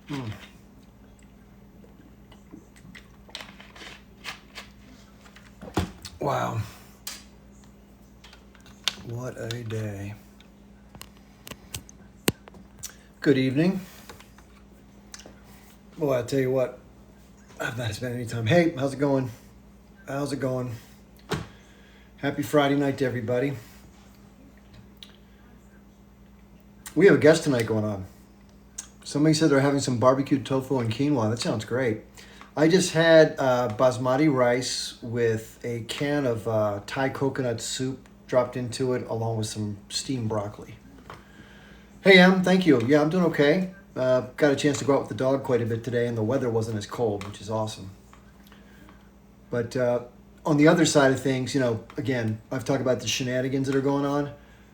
Mm. Wow. What a day. Good evening. Well, I tell you what, I've not spent any time. Hey, how's it going? How's it going? Happy Friday night to everybody. We have a guest tonight going on. Somebody said they're having some barbecued tofu and quinoa. That sounds great. I just had basmati rice with a can of Thai coconut soup dropped into it, along with some steamed broccoli. Hey, Em, thank you. Yeah, I'm doing okay. Got a chance to go out with the dog quite a bit today, and the weather wasn't as cold, which is awesome. But on the other side of things, again, I've talked about the shenanigans that are going on.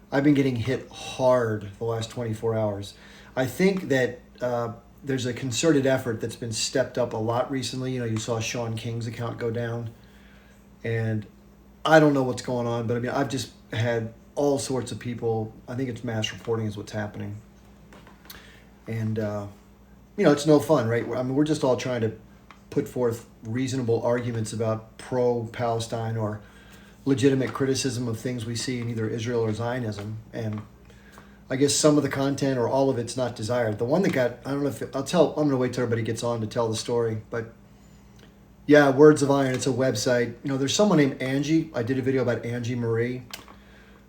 I've been getting hit hard the last 24 hours. I think that there's a concerted effort that's been stepped up a lot recently. You saw Sean King's account go down, and I don't know what's going on, but I mean, I've just had all sorts of people. I think it's mass reporting is what's happening, and it's no fun, right? I mean, we're just all trying to put forth reasonable arguments about pro-Palestine or legitimate criticism of things we see in either Israel or Zionism, and I guess some of the content or all of it's not desired. The one that got, I don't know if I'm going to wait till everybody gets on to tell the story, but yeah, Words of Iron, it's a website. There's someone named Angie. I did a video about Angie Marie,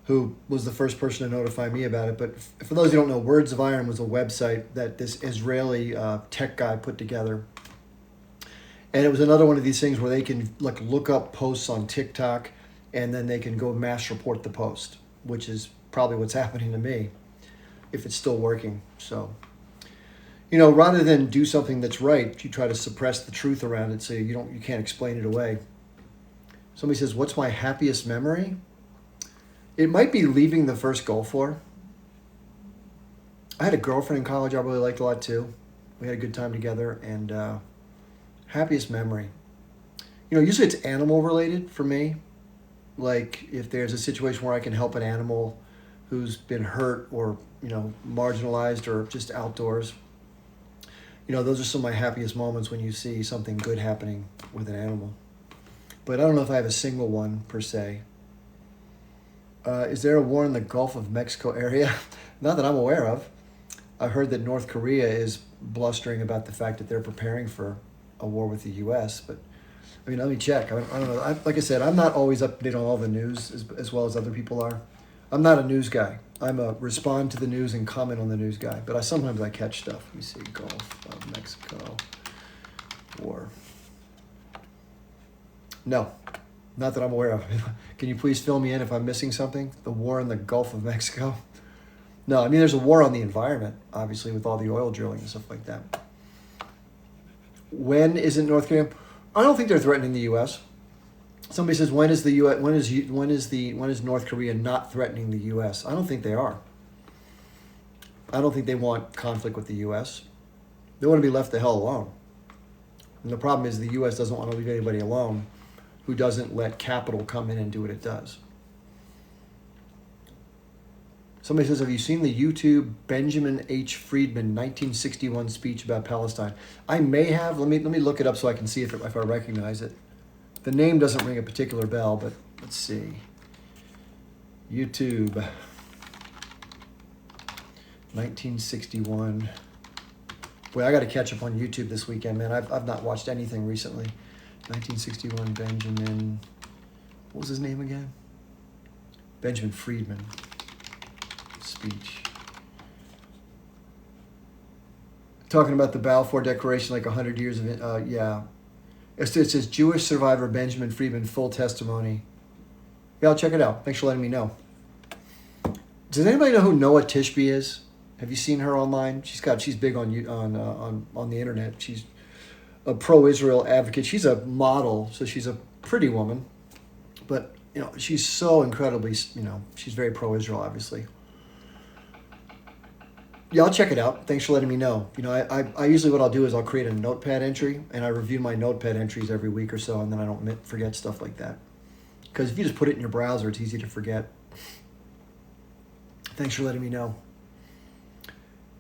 who was the first person to notify me about it. But for those who don't know, Words of Iron was a website that this Israeli tech guy put together. And it was another one of these things where they can look up posts on TikTok, and then they can go mass report the post, which is probably what's happening to me, if it's still working. So, rather than do something that's right, you try to suppress the truth around it so you can't explain it away. Somebody says, "What's my happiest memory?" It might be leaving the first Gulf War. I had a girlfriend in college I really liked a lot too. We had a good time together, and happiest memory. Usually it's animal related for me. Like if there's a situation where I can help an animal who's been hurt or, marginalized or just outdoors. Those are some of my happiest moments when you see something good happening with an animal. But I don't know if I have a single one per se. Is there a war in the Gulf of Mexico area? Not that I'm aware of. I heard that North Korea is blustering about the fact that they're preparing for a war with the U.S., but I mean, let me check. I don't know. Like I said, I'm not always up to date on all the news as well as other people are. I'm not a news guy. I'm a respond to the news and comment on the news guy, but sometimes I catch stuff. Let me see. Gulf of Mexico war. No, not that I'm aware of. Can you please fill me in if I'm missing something? The war in the Gulf of Mexico? No, I mean, there's a war on the environment, obviously, with all the oil drilling and stuff like that. When isn't North Korea? I don't think they're threatening the U.S. Somebody says, when is the U.S. When is North Korea not threatening the U.S.? I don't think they are. I don't think they want conflict with the U.S. They want to be left the hell alone. And the problem is the U.S. doesn't want to leave anybody alone who doesn't let capital come in and do what it does. Somebody says, have you seen the YouTube Benjamin H. Friedman 1961 speech about Palestine? I may have. Let me look it up so I can see if I recognize it. The name doesn't ring a particular bell, but let's see. YouTube 1961. Boy, I got to catch up on YouTube this weekend, man. I've not watched anything recently. 1961 Benjamin. What was his name again? Benjamin Friedman. Speech. Talking about the Balfour Declaration, like 100 years of it. Yeah. It says Jewish survivor Benjamin Friedman, full testimony. Yeah, I'll check it out. Thanks for letting me know. Does anybody know who Noah Tishby is? Have you seen her online? She's big on the internet. She's a pro-Israel advocate. She's a model, so she's a pretty woman. But she's so incredibly, she's very pro-Israel, obviously. Yeah, I'll check it out. Thanks for letting me know. I usually what I'll do is I'll create a notepad entry, and I review my notepad entries every week or so, and then I don't forget stuff like that. Because if you just put it in your browser, it's easy to forget. Thanks for letting me know.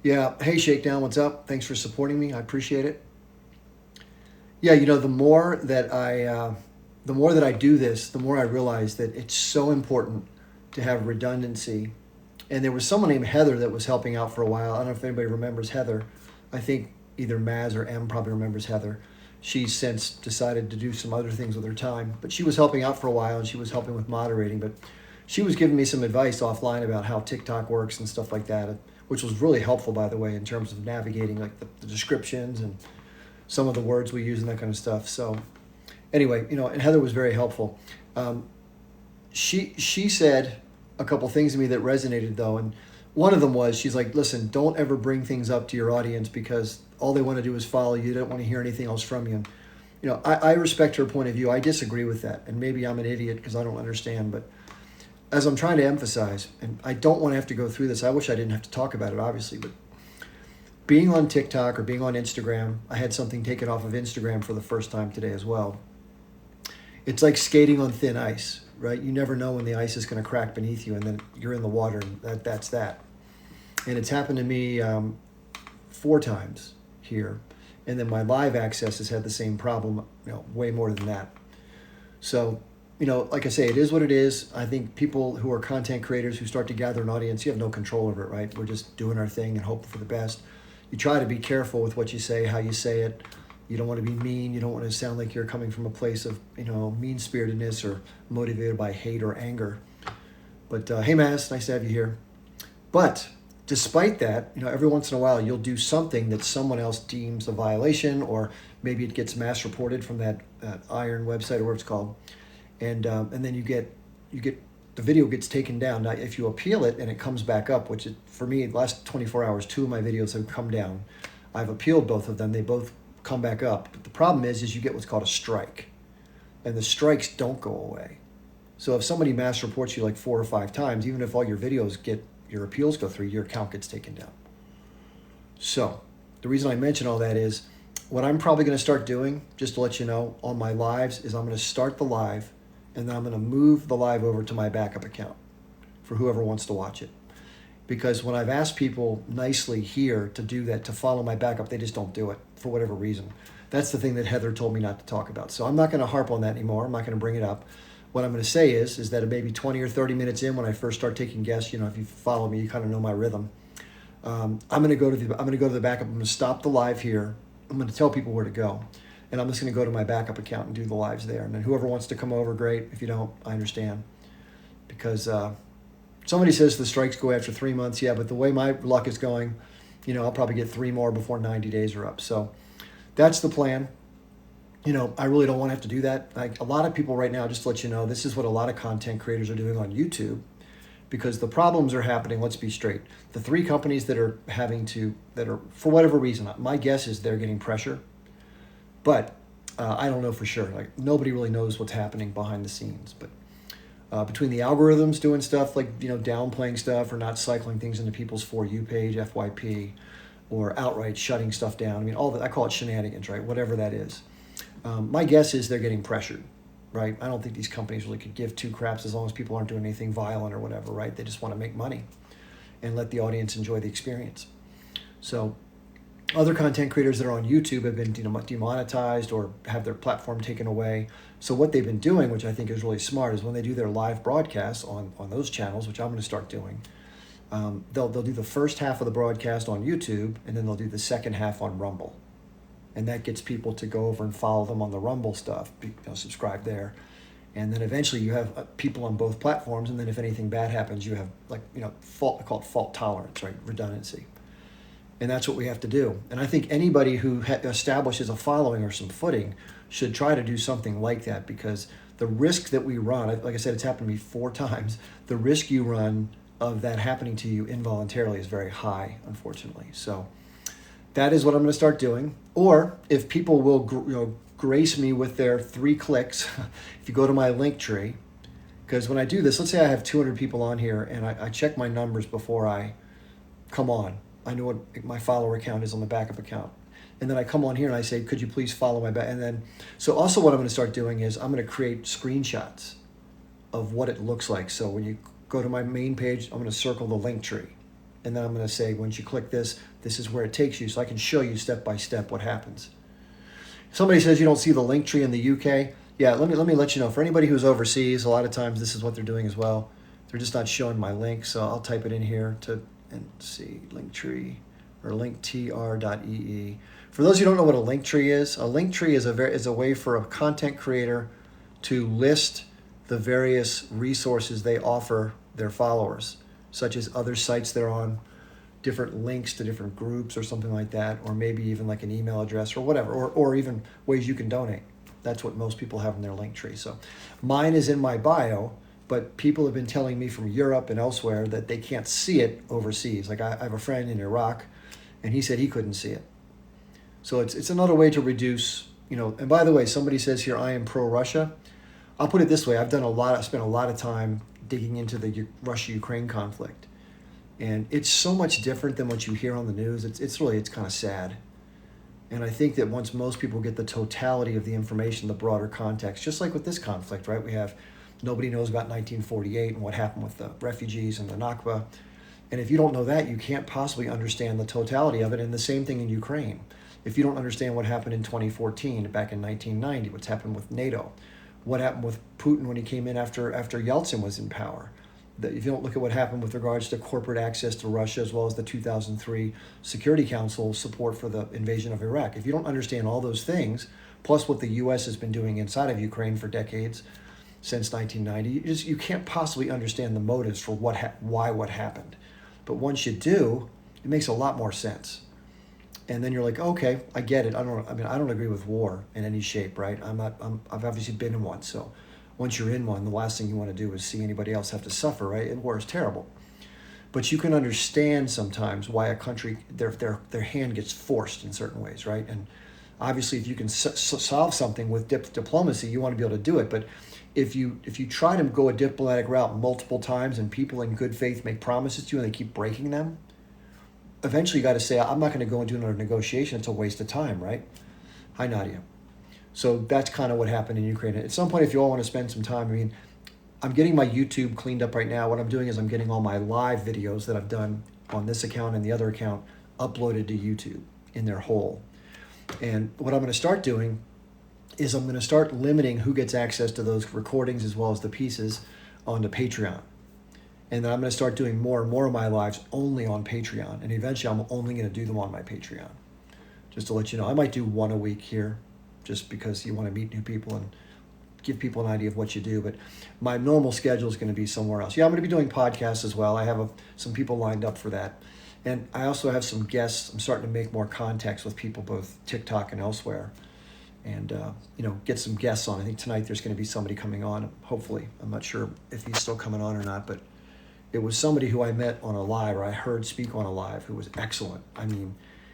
Yeah. Hey, Shakedown, what's up? Thanks for supporting me. I appreciate it. Yeah, the more that I do this, the more I realize that it's so important to have redundancy. And there was someone named Heather that was helping out for a while. I don't know if anybody remembers Heather. I think either Maz or M probably remembers Heather. She's since decided to do some other things with her time, but she was helping out for a while and she was helping with moderating. But she was giving me some advice offline about how TikTok works and stuff like that, which was really helpful, by the way, in terms of navigating like the descriptions and some of the words we use and that kind of stuff. So anyway, and Heather was very helpful. Um, she said a couple things to me that resonated though, and one of them was she's like, listen, don't ever bring things up to your audience because all they want to do is follow you. They don't want to hear anything else from you. I respect her point of view. I disagree with that, and maybe I'm an idiot because I don't understand. But as I'm trying to emphasize, and I don't want to have to go through this. I wish I didn't have to talk about it, obviously, but being on TikTok or being on Instagram, I had something taken off of Instagram for the first time today as well. It's like skating on thin ice, right? You never know when the ice is going to crack beneath you, and then you're in the water, and that's that. And it's happened to me 4 times here, and then my live access has had the same problem, way more than that. So, like I say, it is what it is. I think people who are content creators who start to gather an audience, you have no control over it, right? We're just doing our thing and hoping for the best. You try to be careful with what you say, how you say it. You don't want to be mean. You don't want to sound like you're coming from a place of, mean-spiritedness or motivated by hate or anger. But hey, Maz, nice to have you here. But despite that, every once in a while you'll do something that someone else deems a violation, or maybe it gets mass reported from that Iron website or whatever it's called, and then you get the video gets taken down. Now, if you appeal it and it comes back up, which for me, the last 24 hours, 2 of my videos have come down. I've appealed both of them. They both come back up. But the problem is you get what's called a strike, and the strikes don't go away. So if somebody mass reports you like 4 or 5 times, even if all your videos your appeals go through, your account gets taken down. So the reason I mention all that is what I'm probably going to start doing, just to let you know, on my lives is I'm going to start the live, and then I'm going to move the live over to my backup account for whoever wants to watch it. Because when I've asked people nicely here to do that, to follow my backup, they just don't do it for whatever reason. That's the thing that Heather told me not to talk about. So I'm not going to harp on that anymore. I'm not going to bring it up. What I'm going to say is that maybe 20 or 30 minutes in, when I first start taking guests, if you follow me, you kind of know my rhythm. I'm going to go to the backup. I'm going to stop the live here. I'm going to tell people where to go, and I'm just going to go to my backup account and do the lives there. And then whoever wants to come over, great. If you don't, I understand. Because somebody says the strikes go after 3 months. Yeah, but the way my luck is going, I'll probably get 3 more before 90 days are up. So that's the plan. I really don't want to have to do that. Like a lot of people right now, just to let you know, this is what a lot of content creators are doing on YouTube, because the problems are happening. Let's be straight. The 3 companies that are for whatever reason, my guess is they're getting pressure, but I don't know for sure. Like nobody really knows what's happening behind the scenes. But between the algorithms doing stuff like downplaying stuff or not cycling things into people's For You page, FYP, or outright shutting stuff down. I mean, all that, I call it shenanigans, right? Whatever that is. My guess is they're getting pressured, right? I don't think these companies really could give 2 craps as long as people aren't doing anything violent or whatever, right? They just want to make money and let the audience enjoy the experience. So other content creators that are on YouTube have been demonetized or have their platform taken away. So what they've been doing, which I think is really smart, is when they do their live broadcasts on those channels, which I'm going to start doing, they'll do the first half of the broadcast on YouTube, and then they'll do the second half on Rumble. And that gets people to go over and follow them on the Rumble stuff, subscribe there. And then eventually you have people on both platforms, and then if anything bad happens, you have I call it fault tolerance, right? Redundancy. And that's what we have to do. And I think anybody who establishes a following or some footing should try to do something like that, because the risk that we run, like I said, it's happened to me 4 times, the risk you run of that happening to you involuntarily is very high, unfortunately. So that is what I'm going to start doing. Or if people will grace me with their 3 clicks, if you go to my link tree, because when I do this, let's say I have 200 people on here and I check my numbers before I come on. I know what my follower account is on the backup account. And then I come on here and I say, could you please follow my back? And then, so also what I'm going to start doing is I'm going to create screenshots of what it looks like. So when you go to my main page, I'm going to circle the link tree. And then I'm going to say, once you click this, this is where it takes you, so I can show you step by step what happens. Somebody says you don't see the link tree in the UK. Yeah, let me let you know. For anybody who's overseas, a lot of times this is what they're doing as well. They're just not showing my link, so I'll type it in here and see Linktree or linktr.ee. For those who don't know what a link tree is is a way for a content creator to list the various resources they offer their followers, such as other sites they're on, different links to different groups or something like that, or maybe even like an email address or whatever, or even ways you can donate. That's what most people have in their link tree. So mine is in my bio, but people have been telling me from Europe and elsewhere that they can't see it overseas. Like I have a friend in Iraq, and he said he couldn't see it. So it's another way to reduce, and by the way, somebody says here, I am pro-Russia. I'll put it this way. I've spent a lot of time digging into the Russia-Ukraine conflict. And it's so much different than what you hear on the news. It's kind of sad. And I think that once most people get the totality of the information, the broader context, just like with this conflict, right? Nobody knows about 1948 and what happened with the refugees and the Nakba. And if you don't know that, you can't possibly understand the totality of it. And the same thing in Ukraine. If you don't understand what happened in 2014, back in 1990, what's happened with NATO, what happened with Putin when he came in after Yeltsin was in power, if you don't look at what happened with regards to corporate access to Russia, as well as the 2003 Security Council support for the invasion of Iraq, if you don't understand all those things, plus what the U.S. has been doing inside of Ukraine for decades, since 1990, you can't possibly understand the motives for why what happened. But once you do, it makes a lot more sense. And then you're like, okay, I get it. I don't agree with war in any shape, right? I've obviously been in one, so once you're in one, the last thing you want to do is see anybody else have to suffer, right? And war is terrible. But you can understand sometimes why a country, their hand gets forced in certain ways, right? And obviously, if you can solve something with diplomacy, you want to be able to do it. But if you try to go a diplomatic route multiple times and people in good faith make promises to you and they keep breaking them, eventually you got to say, I'm not going to go and do another negotiation. It's a waste of time, right? Hi, Nadia. So that's kind of what happened in Ukraine. At some point, if you all want to spend some time, I'm getting my YouTube cleaned up right now. What I'm doing is I'm getting all my live videos that I've done on this account and the other account uploaded to YouTube in their whole. And what I'm going to start doing is I'm going to start limiting who gets access to those recordings as well as the pieces onto Patreon. And then I'm going to start doing more and more of my lives only on Patreon. And eventually I'm only going to do them on my Patreon. Just to let you know, I might do one a week here just because you want to meet new people and give people an idea of what you do. But my normal schedule is going to be somewhere else. Yeah, I'm going to be doing podcasts as well. I have some people lined up for that. And I also have some guests. I'm starting to make more contacts with people, both TikTok and elsewhere. And, get some guests on. I think tonight there's going to be somebody coming on, hopefully. I'm not sure if he's still coming on or not, but it was somebody who I met on a live, or I heard speak on a live, who was excellent.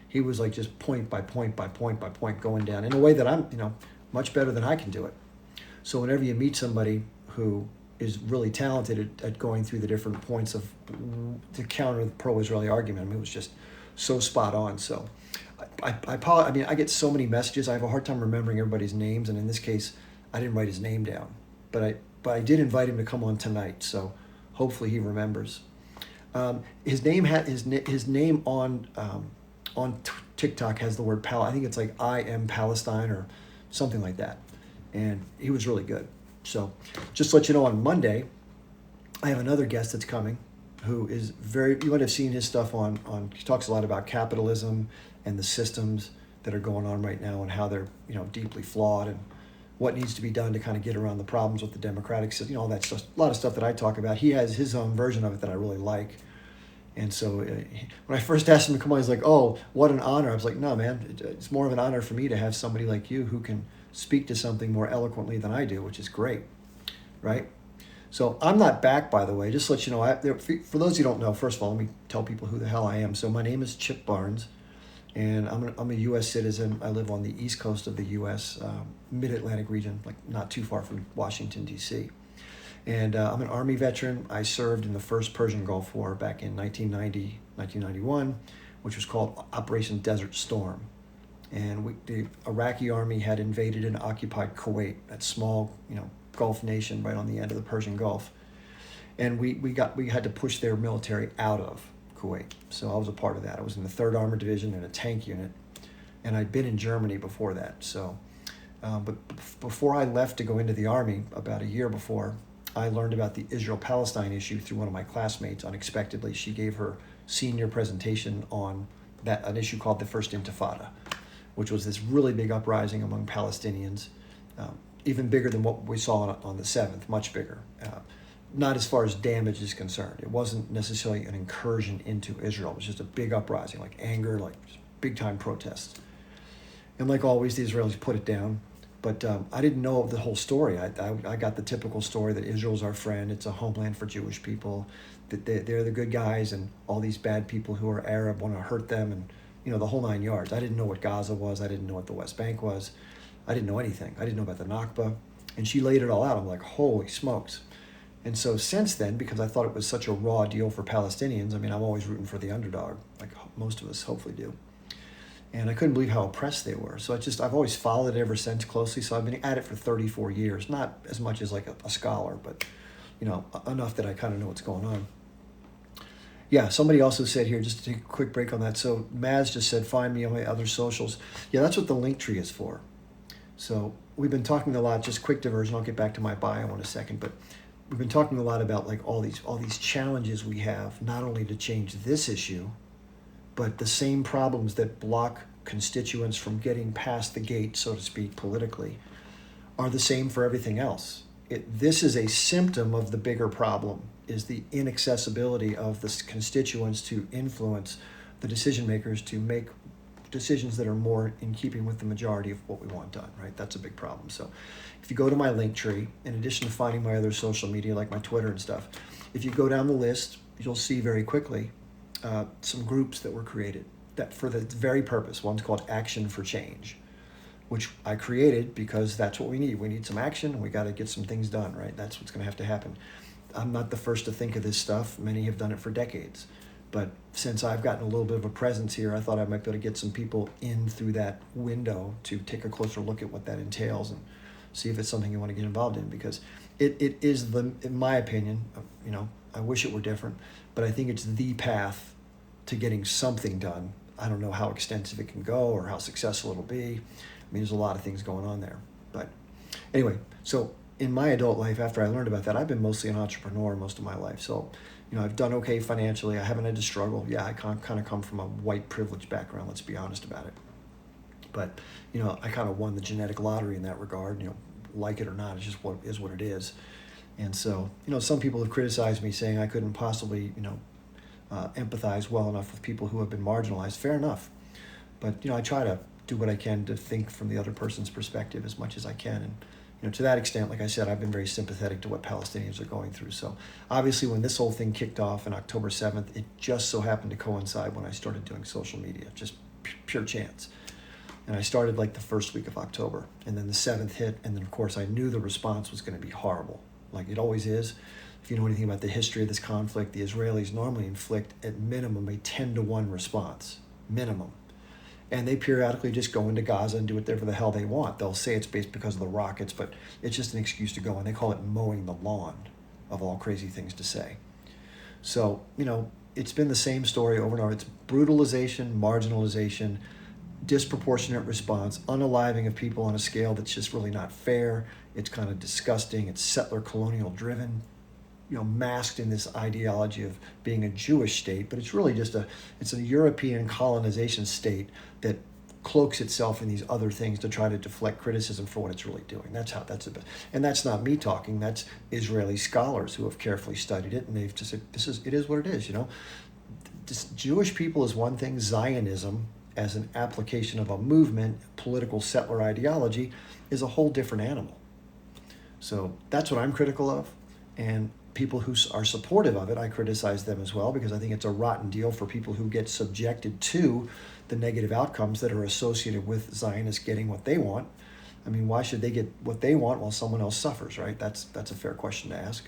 He was like just point by point by point by point going down in a way that I'm, much better than I can do it. So whenever you meet somebody who is really talented at going through the different points to counter the pro-Israeli argument, it was just so spot on. So I apologize. I get so many messages. I have a hard time remembering everybody's names, and in this case, I didn't write his name down. But I did invite him to come on tonight, so hopefully he remembers. His name on TikTok has the word I think it's like I am Palestine or something like that. And he was really good. So just to let you know, on Monday, I have another guest that's coming who is you might have seen his stuff he talks a lot about capitalism and the systems that are going on right now and how they're, deeply flawed and what needs to be done to kind of get around the problems with the democratic system, all that stuff, a lot of stuff that I talk about. He has his own version of it that I really like. And so when I first asked him to come on, he's like, oh, what an honor. I was like, no, man, it's more of an honor for me to have somebody like you who can speak to something more eloquently than I do, which is great, right? So I'm not back, by the way, just to let you know. For those who don't know, first of all, let me tell people who the hell I am. So my name is Chip Barnes, and I'm a U.S. citizen. I live on the East Coast of the U.S., Mid-Atlantic region, like not too far from Washington, D.C., and I'm an Army veteran. I served in the first Persian Gulf War back in 1990, 1991, which was called Operation Desert Storm. And the Iraqi army had invaded and occupied Kuwait, that small, Gulf nation right on the end of the Persian Gulf. And we had to push their military out of Kuwait. So I was a part of that. I was in the 3rd Armored Division in a tank unit, and I'd been in Germany before that. So, but before I left to go into the Army, about a year before, I learned about the Israel-Palestine issue through one of my classmates unexpectedly. She gave her senior presentation on an issue called the First Intifada, which was this really big uprising among Palestinians, even bigger than what we saw on the 7th, much bigger. Not as far as damage is concerned. It wasn't necessarily an incursion into Israel. It was just a big uprising, like anger, like big-time protests. And like always, the Israelis put it down. But I didn't know the whole story. I got the typical story that Israel's our friend. It's a homeland for Jewish people. That they're the good guys, and all these bad people who are Arab want to hurt them, and the whole 9 yards. I didn't know what Gaza was. I didn't know what the West Bank was. I didn't know anything. I didn't know about the Nakba. And she laid it all out. I'm like, holy smokes. And so since then, because I thought it was such a raw deal for Palestinians, I mean, I'm always rooting for the underdog, like most of us hopefully do. And I couldn't believe how oppressed they were. So I've always followed it ever since closely. So I've been at it for 34 years, not as much as like a scholar, but enough that I kind of know what's going on. Yeah, somebody also said here, just to take a quick break on that. So Maz just said, find me on my other socials. Yeah, that's what the link tree is for. So we've been talking a lot, just quick diversion. I'll get back to my bio in a second, but we've been talking a lot about like all these challenges we have, not only to change this issue, but the same problems that block constituents from getting past the gate, so to speak, politically, are the same for everything else. This is a symptom of the bigger problem, is the inaccessibility of the constituents to influence the decision makers to make decisions that are more in keeping with the majority of what we want done, right? That's a big problem. So if you go to my link tree, in addition to finding my other social media like my Twitter and stuff, if you go down the list, you'll see very quickly some groups that were created that for the very purpose. One's called Action for Change, which I created because that's what we need. We need some action, and we got to get some things done, right? That's what's going to have to happen. I'm not the first to think of this stuff. Many have done it for decades. But since I've gotten a little bit of a presence here, I thought I might be able to get some people in through that window to take a closer look at what that entails and see if it's something you want to get involved in, because it is in my opinion, I wish it were different, but I think it's the path to getting something done. I don't know how extensive it can go or how successful it'll be. I mean, there's a lot of things going on there. But anyway, so in my adult life, after I learned about that, I've been mostly an entrepreneur most of my life. So, I've done okay financially. I haven't had to struggle. Yeah, I kind of come from a white privilege background, let's be honest about it. But, I kind of won the genetic lottery in that regard. Like it or not, it's just what it is. And so, some people have criticized me saying I couldn't possibly, empathize well enough with people who have been marginalized. Fair enough. But, I try to do what I can to think from the other person's perspective as much as I can. And, to that extent, like I said, I've been very sympathetic to what Palestinians are going through. So obviously when this whole thing kicked off on October 7th, it just so happened to coincide when I started doing social media, just pure chance. And I started like the first week of October, and then the 7th hit. And then of course I knew the response was going to be horrible, like it always is. If you know anything about the history of this conflict, the Israelis normally inflict at minimum a 10-to-1 response, minimum. And they periodically just go into Gaza and do whatever the hell they want. They'll say it's based because of the rockets, but it's just an excuse to go. And they call it mowing the lawn, of all crazy things to say. So, it's been the same story over and over. It's brutalization, marginalization, disproportionate response, unaliving of people on a scale that's just really not fair. It's kind of disgusting. It's settler colonial driven, masked in this ideology of being a Jewish state, but it's really just it's a European colonization state that cloaks itself in these other things to try to deflect criticism for what it's really doing. That's and that's not me talking. That's Israeli scholars who have carefully studied it, and they've just said it is what it is. This Jewish people is one thing. Zionism, as an application of a movement, political settler ideology, is a whole different animal. So that's what I'm critical of, and people who are supportive of it, I criticize them as well, because I think it's a rotten deal for people who get subjected to the negative outcomes that are associated with Zionists getting what they want. I mean, why should they get what they want while someone else suffers, right? That's a fair question to ask.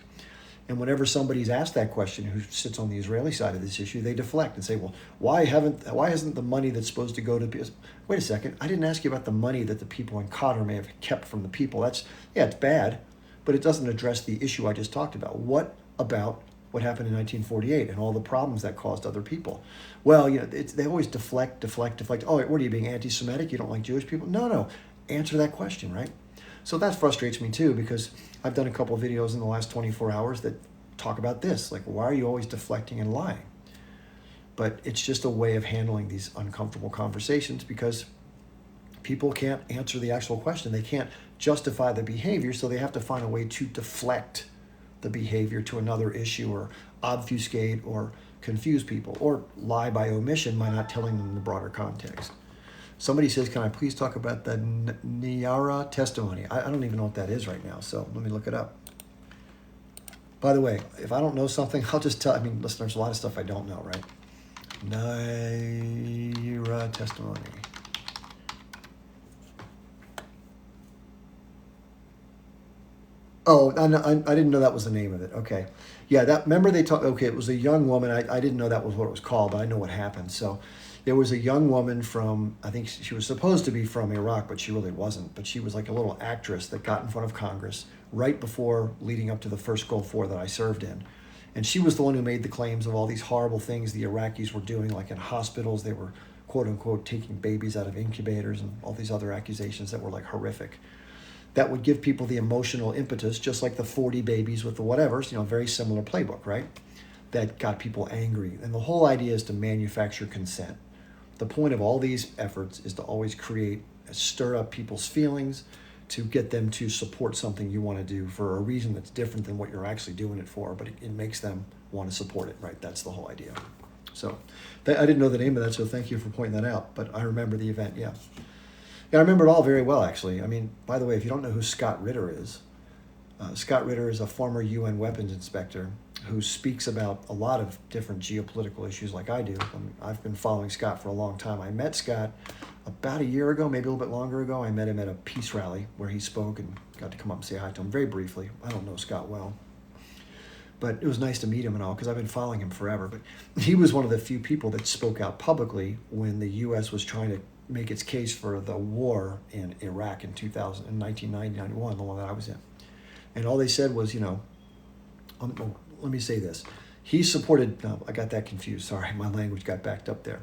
And whenever somebody's asked that question who sits on the Israeli side of this issue, they deflect and say, well, why hasn't the money that's supposed to go to... Wait a second, I didn't ask you about the money that the people in Qatar may have kept from the people. It's bad, but it doesn't address the issue I just talked about. What about what happened in 1948 and all the problems that caused other people. Well, they always deflect. Oh, what are you being anti-Semitic? You don't like Jewish people? No. Answer that question, right? So that frustrates me too, because I've done a couple of videos in the last 24 hours that talk about this. Like, why are you always deflecting and lying? But it's just a way of handling these uncomfortable conversations, because people can't answer the actual question. They can't justify the behavior, so they have to find a way to deflect the behavior to another issue, or obfuscate or confuse people, or lie by omission by not telling them the broader context. Somebody says, can I please talk about the Niara testimony? I don't even know what that is right now, so let me look it up. By the way, if I don't know something, I'll just tell. I mean, listen, there's a lot of stuff I don't know, right? Niara testimony. Oh, I didn't know that was the name of it. Okay. Yeah, remember they talked, okay, it was a young woman. I didn't know that was what it was called, but I know what happened. So there was a young woman from, I think she was supposed to be from Iraq, but she really wasn't. But she was like a little actress that got in front of Congress right before leading up to the first Gulf War that I served in. And she was the one who made the claims of all these horrible things the Iraqis were doing, like in hospitals. They were, quote unquote, taking babies out of incubators, and all these other accusations that were like horrific. That would give people the emotional impetus, just like the 40 babies with the whatevers, very similar playbook, right? That got people angry. And the whole idea is to manufacture consent. The point of all these efforts is to always stir up people's feelings, to get them to support something you want to do for a reason that's different than what you're actually doing it for, but it makes them want to support it, right? That's the whole idea. So I didn't know the name of that, so thank you for pointing that out, but I remember the event, yeah. Yeah, I remember it all very well, actually. I mean, by the way, if you don't know who Scott Ritter is, Scott Ritter is a former UN weapons inspector who speaks about a lot of different geopolitical issues like I do. I've been following Scott for a long time. I met Scott about a year ago, maybe a little bit longer ago. I met him at a peace rally where he spoke and got to come up and say hi to him very briefly. I don't know Scott well, but it was nice to meet him and all, because I've been following him forever. But he was one of the few people that spoke out publicly when the U.S. was trying to make its case for the war in Iraq in 1991, the one that I was in. And all they said was, let me say this. He supported, no, I got that confused. Sorry, my language got backed up there.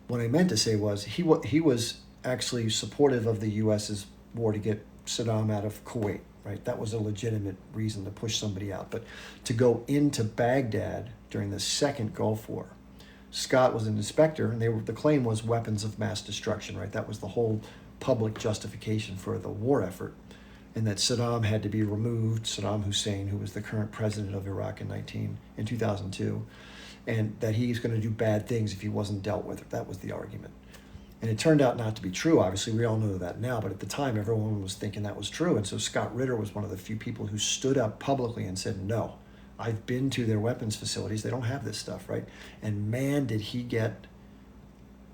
What I meant to say was he was actually supportive of the U.S.'s war to get Saddam out of Kuwait, right? That was a legitimate reason to push somebody out. But to go into Baghdad during the second Gulf War, Scott was an inspector, and the claim was weapons of mass destruction, right? That was the whole public justification for the war effort, and that Saddam had to be removed, Saddam Hussein, who was the current president of Iraq in 2002, and that he's going to do bad things if he wasn't dealt with. That was the argument. And it turned out not to be true. Obviously, we all know that now, but at the time, everyone was thinking that was true. And so Scott Ritter was one of the few people who stood up publicly and said, no, I've been to their weapons facilities. They don't have this stuff, right? And man, did he get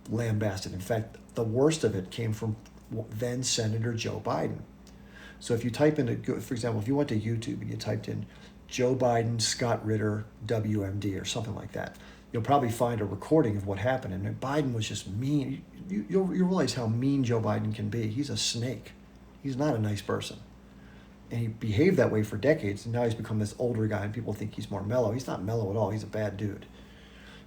lambasted. In fact, the worst of it came from then Senator Joe Biden. So if you type in, for example, if you went to YouTube and you typed in Joe Biden, Scott Ritter, WMD, or something like that, you'll probably find a recording of what happened. And Biden was just mean. You'll realize how mean Joe Biden can be. He's a snake. He's not a nice person. And he behaved that way for decades, and now he's become this older guy, and people think he's more mellow. He's not mellow at all. He's a bad dude.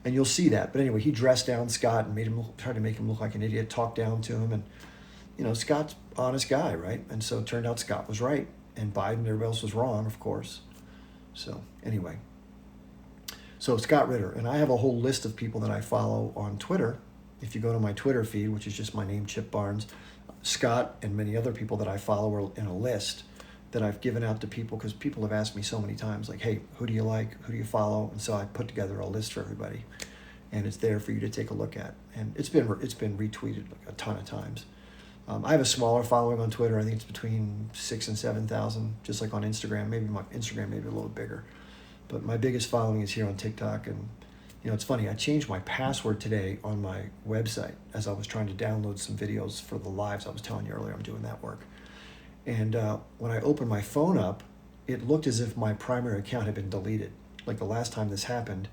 And you'll see that. But anyway, he dressed down Scott and tried to make him look like an idiot, talked down to him. And, Scott's an honest guy, right? And so it turned out Scott was right, and Biden and everybody else was wrong, of course. So anyway. So Scott Ritter. And I have a whole list of people that I follow on Twitter. If you go to my Twitter feed, which is just my name, Chip Barnes, Scott and many other people that I follow are in a list that I've given out to people, because people have asked me so many times, like, hey, who do you like? Who do you follow? And so I put together a list for everybody, and it's there for you to take a look at. And it's been retweeted like a ton of times. I have a smaller following on Twitter. I think it's between 6,000 and 7,000, just like on Instagram. Maybe my Instagram maybe a little bigger. But my biggest following is here on TikTok. And, it's funny. I changed my password today on my website as I was trying to download some videos for the lives I was telling you earlier. I'm doing that work. And when I opened my phone up, it looked as if my primary account had been deleted. Like the last time this happened,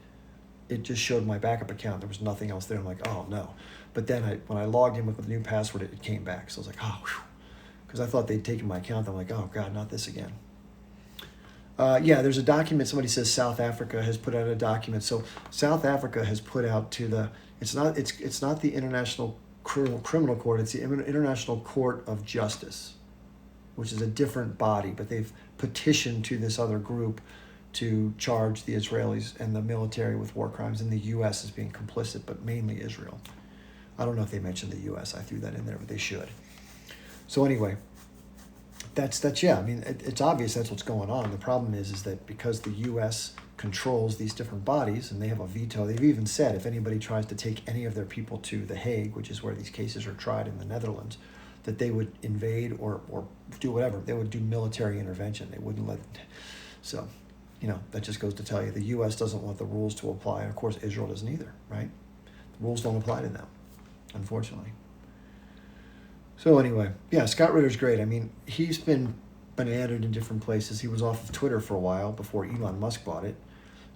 it just showed my backup account. There was nothing else there. I'm like, oh no. But then when I logged in with the new password, it came back. So I was like, oh, because I thought they'd taken my account. I'm like, oh God, not this again. Yeah, there's a document. Somebody says South Africa has put out a document. So South Africa has put out to the. It's not the International Criminal Court. It's the International Court of Justice, which is a different body. But they've petitioned to this other group to charge the Israelis and the military with war crimes, and the U.S. as being complicit, but mainly Israel. I don't know if they mentioned the U.S. I threw that in there, but they should. So anyway, that's yeah. I mean, it's obvious that's what's going on. The problem is that because the U.S. controls these different bodies and they have a veto, they've even said if anybody tries to take any of their people to The Hague, which is where these cases are tried in the Netherlands, that they would invade or do whatever. They would do military intervention. They wouldn't let. So, that just goes to tell you the U.S. doesn't want the rules to apply. And of course, Israel doesn't either, right? The rules don't apply to them, unfortunately. So anyway, yeah, Scott Ritter's great. I mean, he's been bananaed in different places. He was off of Twitter for a while before Elon Musk bought it.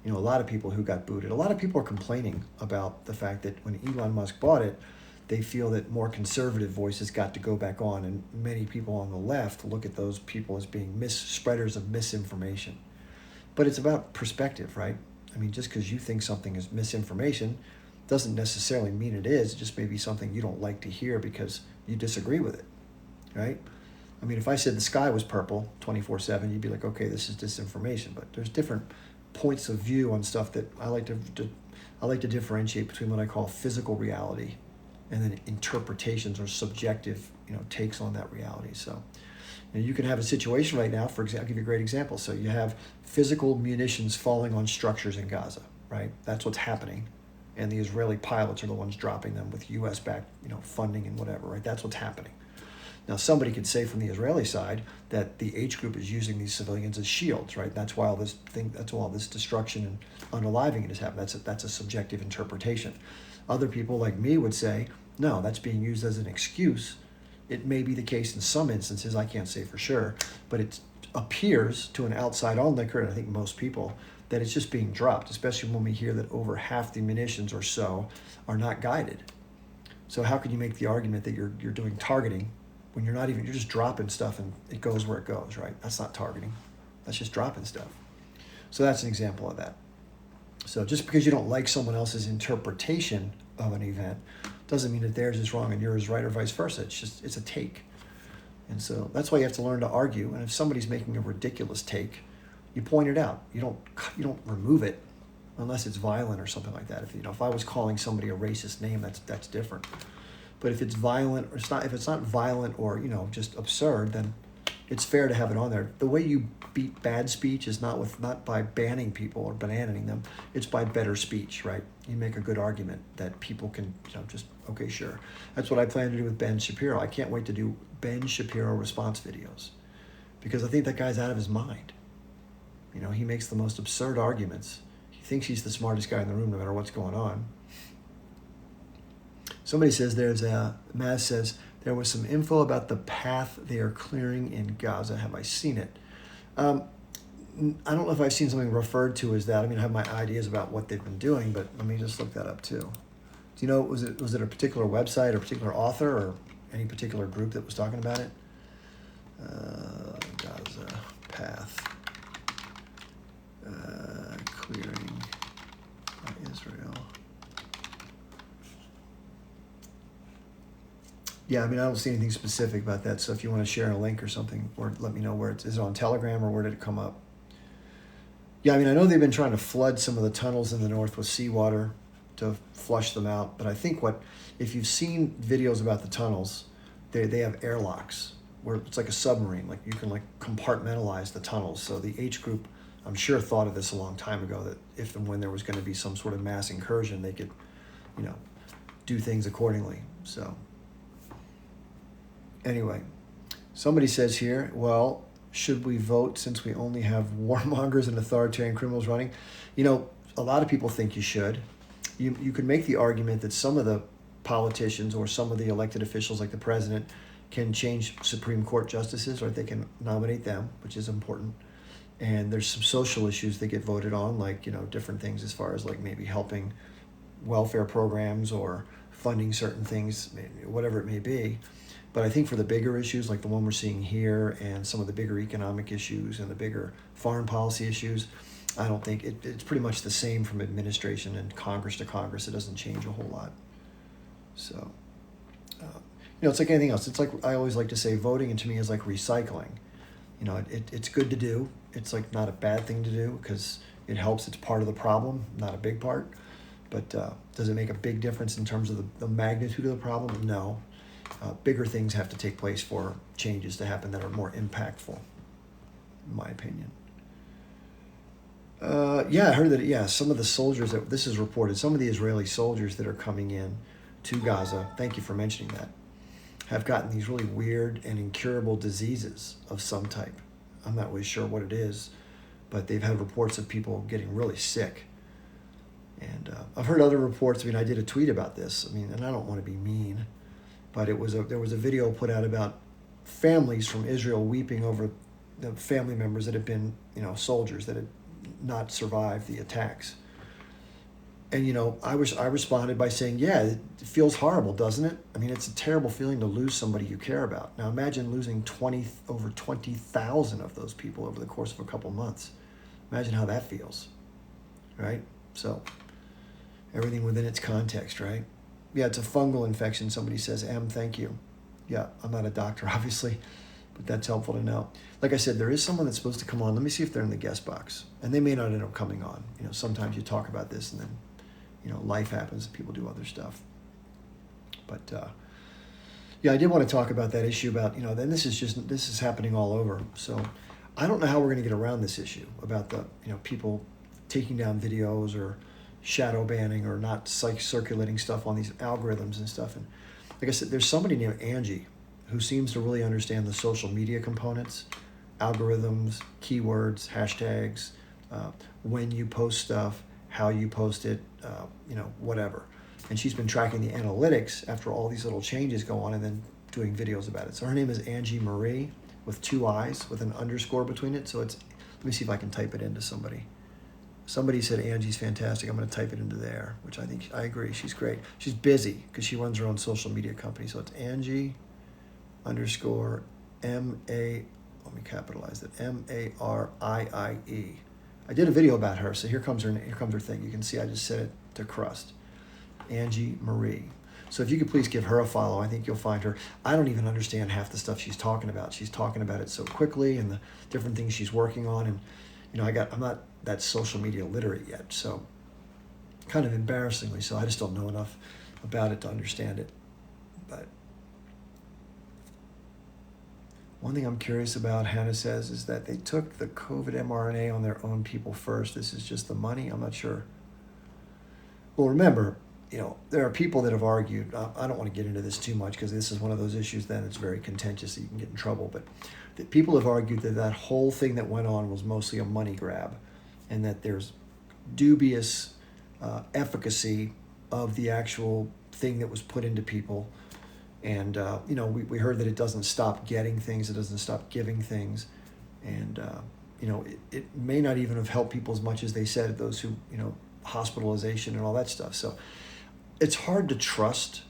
A lot of people who got booted. A lot of people are complaining about the fact that when Elon Musk bought it, they feel that more conservative voices got to go back on, and many people on the left look at those people as being spreaders of misinformation. But it's about perspective, right? I mean, just because you think something is misinformation doesn't necessarily mean it is. It just may be something you don't like to hear because you disagree with it, right? I mean, if I said the sky was purple 24/7, you'd be like, okay, this is disinformation. But there's different points of view on stuff that I like to differentiate between what I call physical reality and then interpretations or subjective, takes on that reality. So, you can have a situation right now, for example, I'll give you a great example. So you have physical munitions falling on structures in Gaza, right? That's what's happening. And the Israeli pilots are the ones dropping them with U.S.-backed, funding and whatever, right? That's what's happening. Now, somebody could say from the Israeli side that the H group is using these civilians as shields, right? That's why all this destruction and unaliving has happened. That's a subjective interpretation. Other people like me would say, no, that's being used as an excuse. It may be the case in some instances, I can't say for sure, but it appears to an outside onlooker, and I think most people, that it's just being dropped, especially when we hear that over half the munitions or so are not guided. So how can you make the argument that you're doing targeting when you're just dropping stuff and it goes where it goes, right? That's not targeting. That's just dropping stuff. So that's an example of that. So just because you don't like someone else's interpretation of an event doesn't mean that theirs is wrong and yours is right, or vice versa. It's a take. And so that's why you have to learn to argue. And if somebody's making a ridiculous take, you point it out. You don't remove it unless it's violent or something like that. If I was calling somebody a racist name, that's different. But if it's violent, or if it's not violent or just absurd, then it's fair to have it on there. The way you beat bad speech is not by banning people or bananing them. It's by better speech, right? You make a good argument that people can just, okay, sure. That's what I plan to do with Ben Shapiro. I can't wait to do Ben Shapiro response videos because I think that guy's out of his mind. He makes the most absurd arguments. He thinks he's the smartest guy in the room no matter what's going on. Somebody says Maz says, there was some info about the path they are clearing in Gaza. Have I seen it? I don't know if I've seen something referred to as that. I mean, I have my ideas about what they've been doing, but let me just look that up too. Do you know, was it a particular website or a particular author or any particular group that was talking about it? Gaza path clearing by Israel. Yeah, I mean, I don't see anything specific about that. So if you want to share a link or something, or let me know where is it on Telegram or where did it come up? Yeah, I mean, I know they've been trying to flood some of the tunnels in the north with seawater to flush them out. But I think if you've seen videos about the tunnels, they have airlocks where it's like a submarine. Like you can compartmentalize the tunnels. So the H group, I'm sure, thought of this a long time ago, that if and when there was going to be some sort of mass incursion, they could, do things accordingly. So anyway, somebody says here, well, should we vote since we only have warmongers and authoritarian criminals running? A lot of people think you should. You could make the argument that some of the politicians or some of the elected officials like the president can change Supreme Court justices, or they can nominate them, which is important. And there's some social issues that get voted on, like, different things as far as maybe helping welfare programs or funding certain things, whatever it may be. But I think for the bigger issues, like the one we're seeing here, and some of the bigger economic issues and the bigger foreign policy issues, I don't think it's pretty much the same from administration and Congress to Congress. It doesn't change a whole lot. So, it's like anything else. It's like I always like to say, voting to me is like recycling. It's good to do. It's like not a bad thing to do because it helps. It's part of the problem, not a big part. But does it make a big difference in terms of the magnitude of the problem? No. Bigger things have to take place for changes to happen that are more impactful, in my opinion. I heard that, some of the soldiers that this is reported, some of the Israeli soldiers that are coming in to Gaza, thank you for mentioning that, have gotten these really weird and incurable diseases of some type. I'm not really sure what it is, but they've had reports of people getting really sick. And I've heard other reports. I did a tweet about this. And I don't want to be mean, but there was a video put out about families from Israel weeping over the family members that had been, soldiers that had not survived the attacks. And, I responded by saying, yeah, it feels horrible, doesn't it? It's a terrible feeling to lose somebody you care about. Now imagine losing over 20,000 of those people over the course of a couple months. Imagine how that feels, right? So everything within its context, right? Yeah, it's a fungal infection. Somebody says, thank you. Yeah, I'm not a doctor, obviously, but that's helpful to know. Like I said, there is someone that's supposed to come on. Let me see if they're in the guest box. And they may not end up coming on. Sometimes you talk about this and then, life happens and people do other stuff. But, I did want to talk about that issue about, then this is happening all over. So I don't know how we're going to get around this issue about the, people taking down videos or shadow banning or not circulating stuff on these algorithms and stuff. And like I said, there's somebody named Angie who seems to really understand the social media components, algorithms, keywords, hashtags, when you post stuff, how you post it, whatever. And she's been tracking the analytics after all these little changes go on and then doing videos about it. So her name is Angie Marie with 2 I's with an underscore between it. So let me see if I can type it into somebody. Somebody said Angie's fantastic. I'm going to type it into there, which I agree. She's great. She's busy because she runs her own social media company. So it's Angie underscore M-A, let me capitalize it, M-A-R-I-I-E. I did a video about her, so here comes her thing. You can see I just set it to crust. Angie Marie. So if you could please give her a follow, I think you'll find her. I don't even understand half the stuff she's talking about. She's talking about it so quickly and the different things she's working on. And, I'm not that social media literate yet, so kind of embarrassingly so. I just don't know enough about it to understand it. But one thing I'm curious about, Hannah says, is that they took the COVID mRNA on their own people first. This is just the money? I'm not sure. Well, remember, there are people that have argued, I don't want to get into this too much because this is one of those issues then it's very contentious that you can get in trouble, but people have argued that whole thing that went on was mostly a money grab and that there's dubious efficacy of the actual thing that was put into people. And, we heard that it doesn't stop getting things, it doesn't stop giving things. And, it may not even have helped people as much as they said, those who, hospitalization and all that stuff. So it's hard to trust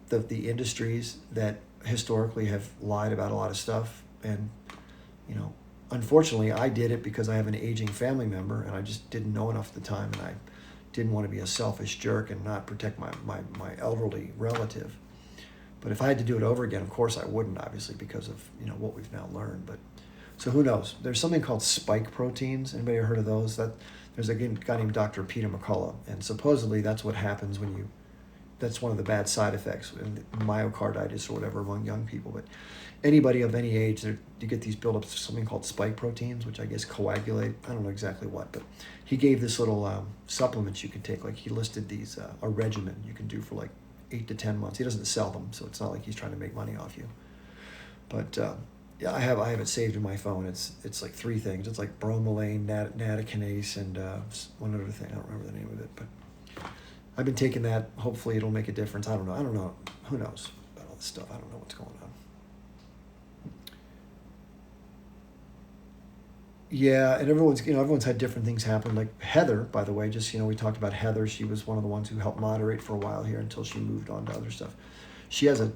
the industries that historically have lied about a lot of stuff. And, unfortunately, I did it because I have an aging family member and I just didn't know enough at the time. And I didn't want to be a selfish jerk and not protect my elderly relative. But if I had to do it over again, of course I wouldn't, obviously, because of what we've now learned. But so who knows? There's something called spike proteins. Anybody heard of those? There's a guy named Dr. Peter McCullough, and supposedly that's what happens when that's one of the bad side effects in myocarditis or whatever among young people. But anybody of any age, you get these buildups of something called spike proteins, which I guess coagulate. I don't know exactly what, but he gave this little supplements you can take. Like he listed these a regimen you can do for like 8 to 10 months. He doesn't sell them, so it's not like he's trying to make money off you. But I have it saved in my phone. It's like 3 things. It's like bromelain, nattokinase, and one other thing. I don't remember the name of it, but I've been taking that. Hopefully it'll make a difference. I don't know. Who knows about all this stuff? I don't know what's going on. Yeah, and everyone's had different things happen. Like Heather, by the way, just we talked about Heather. She was one of the ones who helped moderate for a while here until she moved on to other stuff. She has a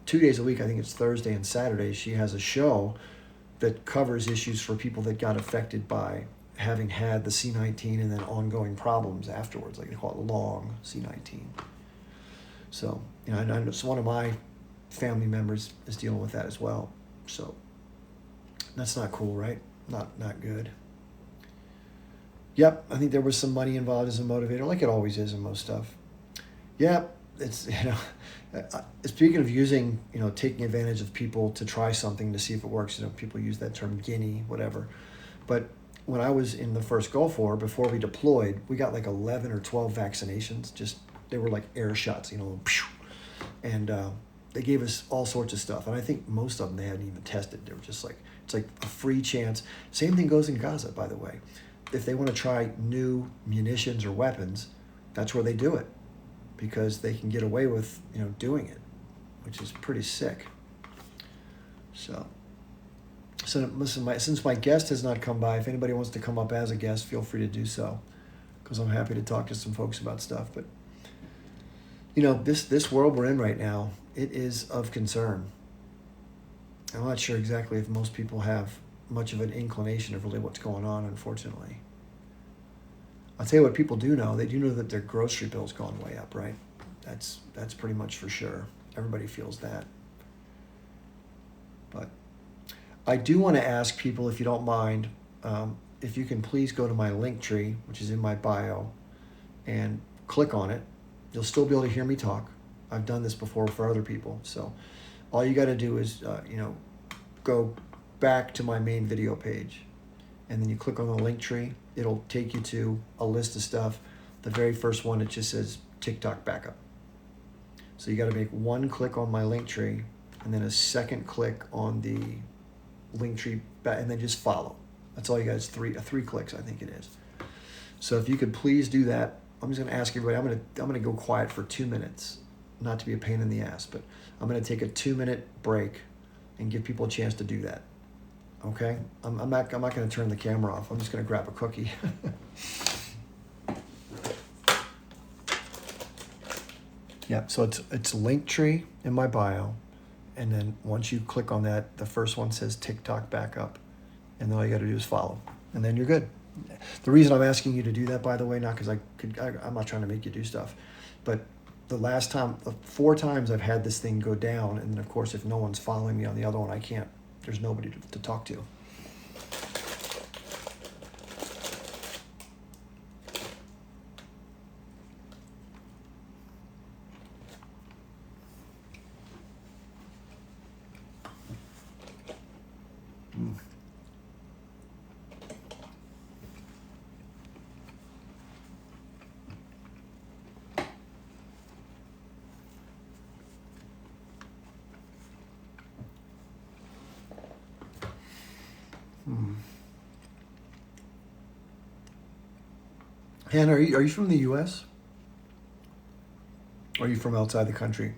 2 days a week, I think it's Thursday and Saturday, she has a show that covers issues for people that got affected by having had the C19 and then ongoing problems afterwards, like they call it long C19. So, you know, I know one of my family members is dealing with that as well. So that's not cool, right? Not good. Yep, I think there was some money involved as a motivator, like it always is in most stuff. Yep, it's, you know, speaking of using, you know, taking advantage of people to try something to see if it works, you know, people use that term guinea, whatever. But when I was in the first Gulf War, before we deployed, we got like 11 or 12 vaccinations. Just, they were like air shots, you know, and they gave us all sorts of stuff. And I think most of them they hadn't even tested. They were just like, it's like a free chance. Same thing goes in Gaza, by the way. If they want to try new munitions or weapons, that's where they do it, because they can get away with, you know, doing it, which is pretty sick. So listen, since my guest has not come by, if anybody wants to come up as a guest, feel free to do so, because I'm happy to talk to some folks about stuff. But, you know, this world we're in right now, it is of concern. I'm not sure exactly if most people have much of an inclination of really what's going on, unfortunately. I'll tell you what people do know. They do know that their grocery bill's gone way up, right? That's pretty much for sure. Everybody feels that. But I do want to ask people, if you don't mind, if you can please go to my Linktree, which is in my bio, and click on it. You'll still be able to hear me talk. I've done this before for other people. So all you got to do is, you know, go back to my main video page, and then you click on the Linktree. It'll take you to a list of stuff. The very first one, it just says TikTok backup. So you got to make one click on my Linktree, and then a second click on the Linktree, and then just follow. That's all you guys. Three clicks, I think it is. So if you could please do that. I'm just going to ask everybody. I'm going to go quiet for 2 minutes, not to be a pain in the ass, but I'm going to take a 2-minute break and give people a chance to do that. Okay? I'm not going to turn the camera off. I'm just going to grab a cookie. Yeah. So it's Linktree in my bio. And then once you click on that, the first one says TikTok backup. And then all you got to do is follow. And then you're good. The reason I'm asking you to do that, by the way, not because I'm not trying to make you do stuff, but the 4 times I've had this thing go down, and then of course if no one's following me on the other one, there's nobody to talk to. Hannah, are you from the U.S.? Or are you from outside the country?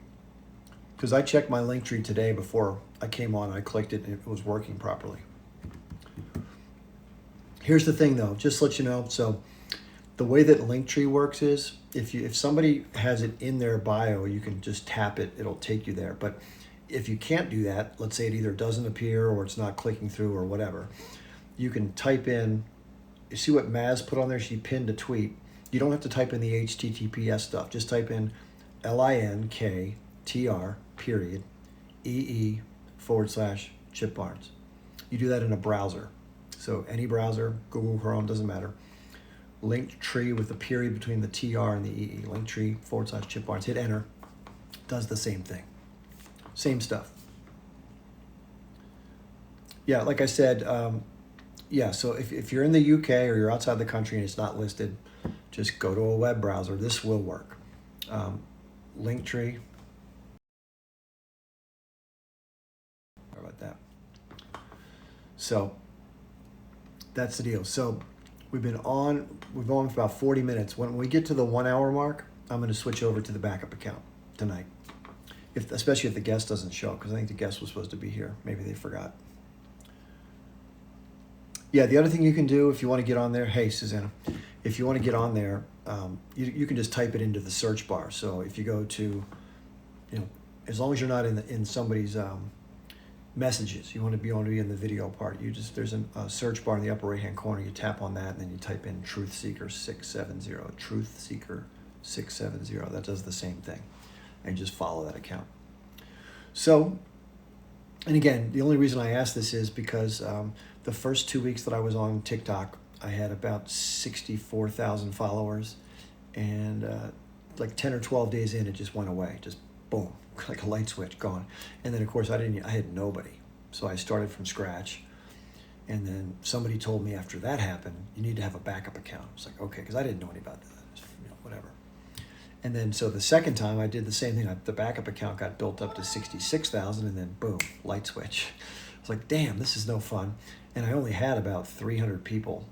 Because I checked my Linktree today before I came on. I clicked it and it was working properly. Here's the thing, though, just to let you know. So the way that Linktree works is if somebody has it in their bio, you can just tap it. It'll take you there. But if you can't do that, let's say it either doesn't appear or it's not clicking through or whatever, you can type in. You see what Maz put on there? She pinned a tweet. You don't have to type in the HTTPS stuff. Just type in LINKTR period EE/Chip Barnes. You do that in a browser. So any browser, Google Chrome, doesn't matter. Linktree with the period between the TR and the EE. Linktree/Chip Barnes. Hit enter. Does the same thing. Same stuff. Yeah, like I said, yeah, so if you're in the UK or you're outside the country and it's not listed, just go to a web browser. This will work. Linktree. Sorry about that. So that's the deal. So we've been on for about 40 minutes. When we get to the 1 hour mark, I'm going to switch over to the backup account tonight. Especially if the guest doesn't show up, because I think the guest was supposed to be here. Maybe they forgot. Yeah, the other thing you can do if you want to get on there, hey, Susanna, if you want to get on there, you can just type it into the search bar. So if you go to, as long as you're not in somebody's messages, you want to be in the video part. There's a search bar in the upper right hand corner. You tap on that, and then you type in Truth Seeker 670. Truth Seeker 670. That does the same thing, and just follow that account. So, and again, the only reason I ask this is because the first 2 weeks that I was on TikTok, I had about 64,000 followers, and like 10 or 12 days in, it just went away. Just boom, like a light switch, gone. And then of course I had nobody. So I started from scratch. And then somebody told me after that happened, you need to have a backup account. I was like, okay, because I didn't know any about that. Whatever. And then so the second time I did the same thing. The backup account got built up to 66,000, and then boom, light switch. I was like, damn, this is no fun. And I only had about 300 people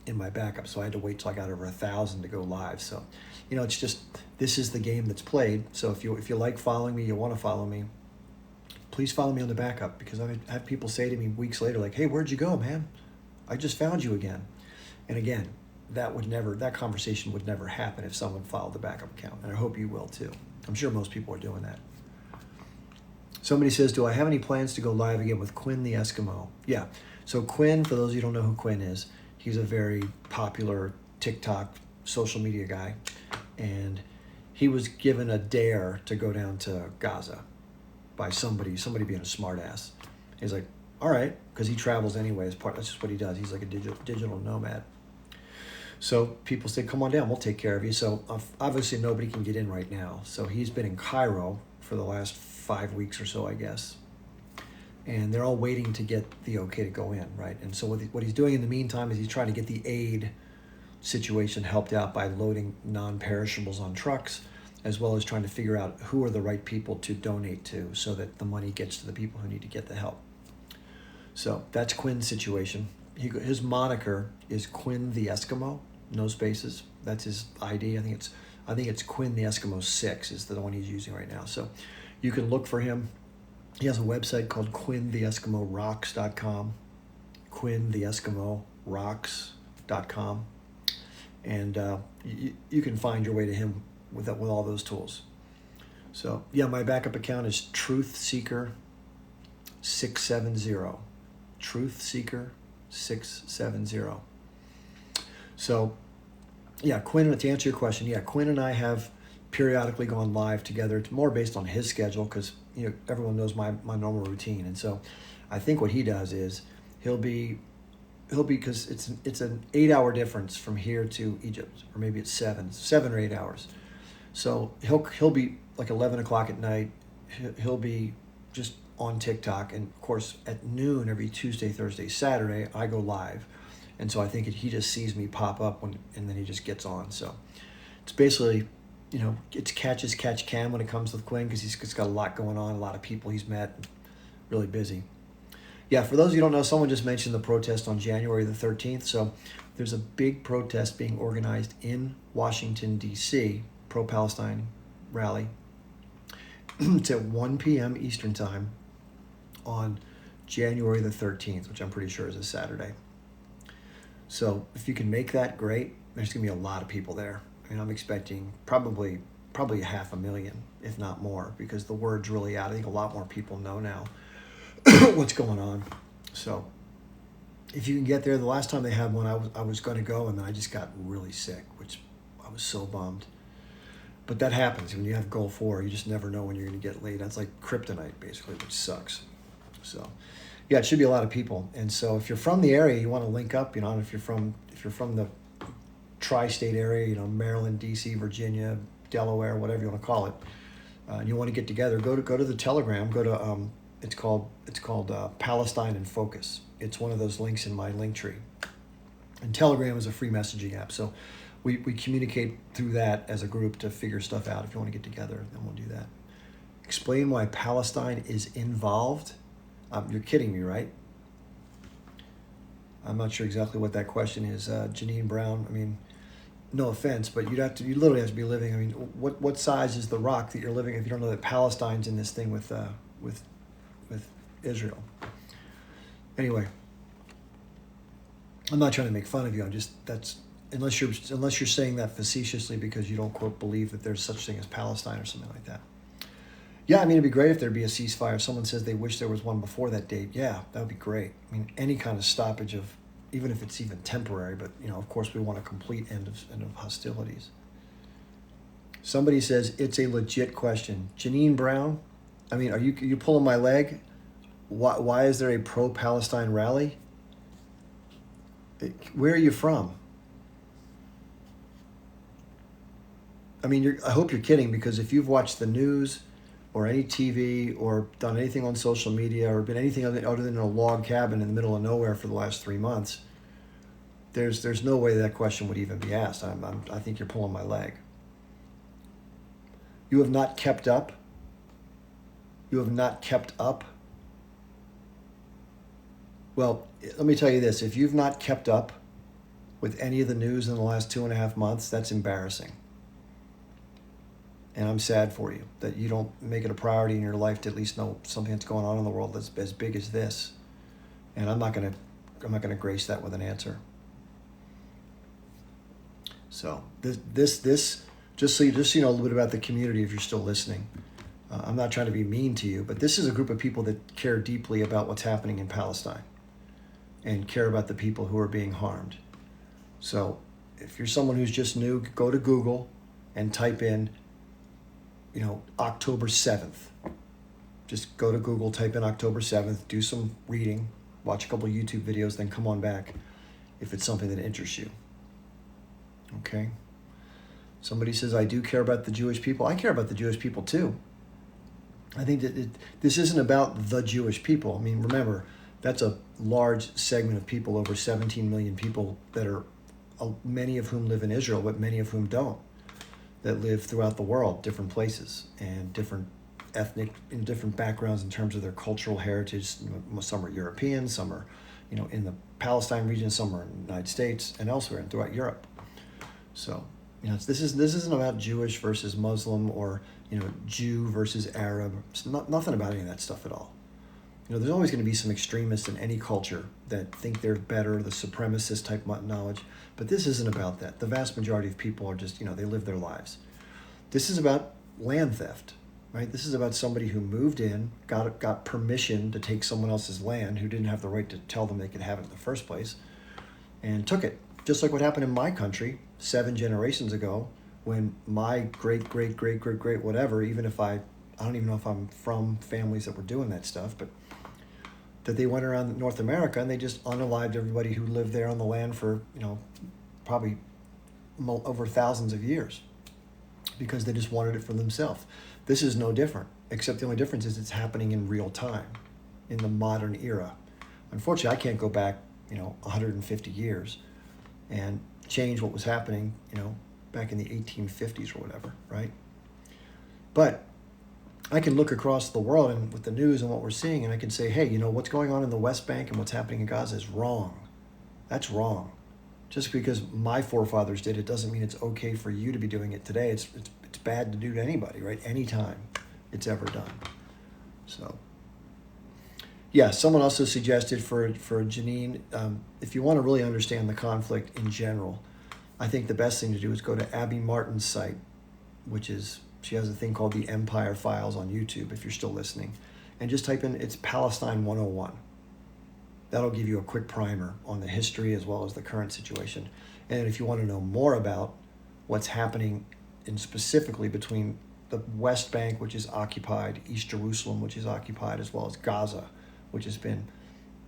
in my backup, so I had to wait till I got over 1,000 to go live. So, it's just, this is the game that's played. So if you like following me, you want to follow me, please follow me on the backup, because I've had people say to me weeks later, like, hey, where'd you go, man? I just found you again. And again, that conversation would never happen if someone followed the backup account. And I hope you will too. I'm sure most people are doing that. Somebody says, do I have any plans to go live again with Quinn the Eskimo? Yeah. So Quinn, for those of you who don't know who Quinn is, he's a very popular TikTok social media guy. And he was given a dare to go down to Gaza by somebody being a smartass. He's like, all right, because he travels anyway. That's just what he does. He's like a digital nomad. So people say, come on down, we'll take care of you. So obviously nobody can get in right now. So he's been in Cairo for the last 5 weeks or so, I guess. And they're all waiting to get the okay to go in, right? And so what he's doing in the meantime is he's trying to get the aid situation helped out by loading non-perishables on trucks, as well as trying to figure out who are the right people to donate to so that the money gets to the people who need to get the help. So that's Quinn's situation. His moniker is Quinn the Eskimo, no spaces. That's his ID. I think it's Quinn the Eskimo 6 is the one he's using right now. So you can look for him. He has a website called QuinnTheEskimoRocks.com, QuinnTheEskimoRocks.com, and you can find your way to him with all those tools. So yeah, my backup account is Truth Seeker 670. Truth Seeker 670. So yeah, Quinn, to answer your question, yeah, Quinn and I have periodically gone live together. It's more based on his schedule because everyone knows my normal routine. And so I think what he does is he'll be because it's an 8-hour difference from here to Egypt, or maybe it's 7 or 8 hours. So he'll be like 11 o'clock at night. He'll be just on TikTok, and of course at noon every Tuesday, Thursday, Saturday I go live, and so I think he just sees me pop up and then he just gets on. So it's basically, it's catch as catch can when it comes with Quinn, because he's got a lot going on, a lot of people he's met, really busy. Yeah, for those of you who don't know, someone just mentioned the protest on January the 13th. So there's a big protest being organized in Washington, D.C., pro-Palestine rally. It's at 1 p.m. Eastern Time on January the 13th, which I'm pretty sure is a Saturday. So if you can make that, great. There's going to be a lot of people there. I mean, I'm expecting probably 500,000, if not more, because the word's really out. I think a lot more people know now what's going on. So if you can get there, the last time they had one, I was going to go, and then I just got really sick, which I was so bummed. But that happens when you have Goal 4. You just never know when you're going to get laid. That's like kryptonite, basically, which sucks. So yeah, it should be a lot of people. And so if you're from the area, you want to link up. If you're from the tri-state area, Maryland, D.C., Virginia, Delaware, whatever you want to call it, and you want to get together, go to the Telegram. Go to it's called Palestine in Focus. It's one of those links in my link tree. And Telegram is a free messaging app, so we communicate through that as a group to figure stuff out. If you want to get together, then we'll do that. Explain why Palestine is involved. You're kidding me, right? I'm not sure exactly what that question is, Janine Brown. I mean, no offense, but you literally have to be living. I mean, what size is the rock that you're living if you don't know that Palestine's in this thing with Israel? Anyway, I'm not trying to make fun of you. Unless you're saying that facetiously because you don't, quote, believe that there's such thing as Palestine or something like that. Yeah, I mean, it'd be great if there'd be a ceasefire. Someone says they wish there was one before that date. Yeah, that would be great. I mean, any kind of stoppage of, even if it's even temporary, but, of course we want a complete end of hostilities. Somebody says it's a legit question. Janine Brown, I mean, are you pulling my leg? Why is there a pro-Palestine rally? Where are you from? I mean, I hope you're kidding, because if you've watched the news or any TV or done anything on social media or been anything other than a log cabin in the middle of nowhere for the last 3 months, there's no way that question would even be asked. I think you're pulling my leg. You have not kept up. You have not kept up. Well, let me tell you this. If you've not kept up with any of the news in the last 2.5 months, that's embarrassing. And I'm sad for you that you don't make it a priority in your life to at least know something that's going on in the world that's as big as this. And I'm not gonna grace that with an answer. So this just so you know a little bit about the community if you're still listening. I'm not trying to be mean to you, but this is a group of people that care deeply about what's happening in Palestine and care about the people who are being harmed. So if you're someone who's just new, go to Google and type in, October 7th. Just go to Google, type in October 7th, do some reading, watch a couple of YouTube videos, then come on back if it's something that interests you. Okay? Somebody says, I do care about the Jewish people. I care about the Jewish people too. I think that this isn't about the Jewish people. I mean, remember, that's a large segment of people, over 17 million people that are, many of whom live in Israel, but many of whom don't, that live throughout the world, different places and different ethnic, in different backgrounds in terms of their cultural heritage. Some are European, some are, in the Palestine region, some are in the United States and elsewhere and throughout Europe. So, this isn't about Jewish versus Muslim or, Jew versus Arab. It's nothing about any of that stuff at all. There's always going to be some extremists in any culture that think they're better, the supremacist type knowledge. But this isn't about that. The vast majority of people are just, they live their lives. This is about land theft, right? This is about somebody who moved in, got permission to take someone else's land who didn't have the right to tell them they could have it in the first place, and took it. Just like what happened in my country 7 generations ago, when my great whatever, even if I don't even know if I'm from families that were doing that stuff, but that they went around North America and they just unalived everybody who lived there on the land for, probably over thousands of years, because they just wanted it for themselves. This is no different, except the only difference is it's happening in real time, in the modern era. Unfortunately, I can't go back, 150 years and change what was happening, back in the 1850s or whatever, right? But I can look across the world and with the news and what we're seeing, and I can say, hey, what's going on in the West Bank and what's happening in Gaza is wrong. That's wrong. Just because my forefathers did it doesn't mean it's okay for you to be doing it today. It's bad to do to anybody, right? Anytime it's ever done. So, yeah, someone also suggested for Janine, if you want to really understand the conflict in general, I think the best thing to do is go to Abby Martin's site, she has a thing called the Empire Files on YouTube, if you're still listening, and just type in, it's Palestine 101. That'll give you a quick primer on the history as well as the current situation. And if you want to know more about what's happening specifically between the West Bank, which is occupied, East Jerusalem, which is occupied, as well as Gaza, which has been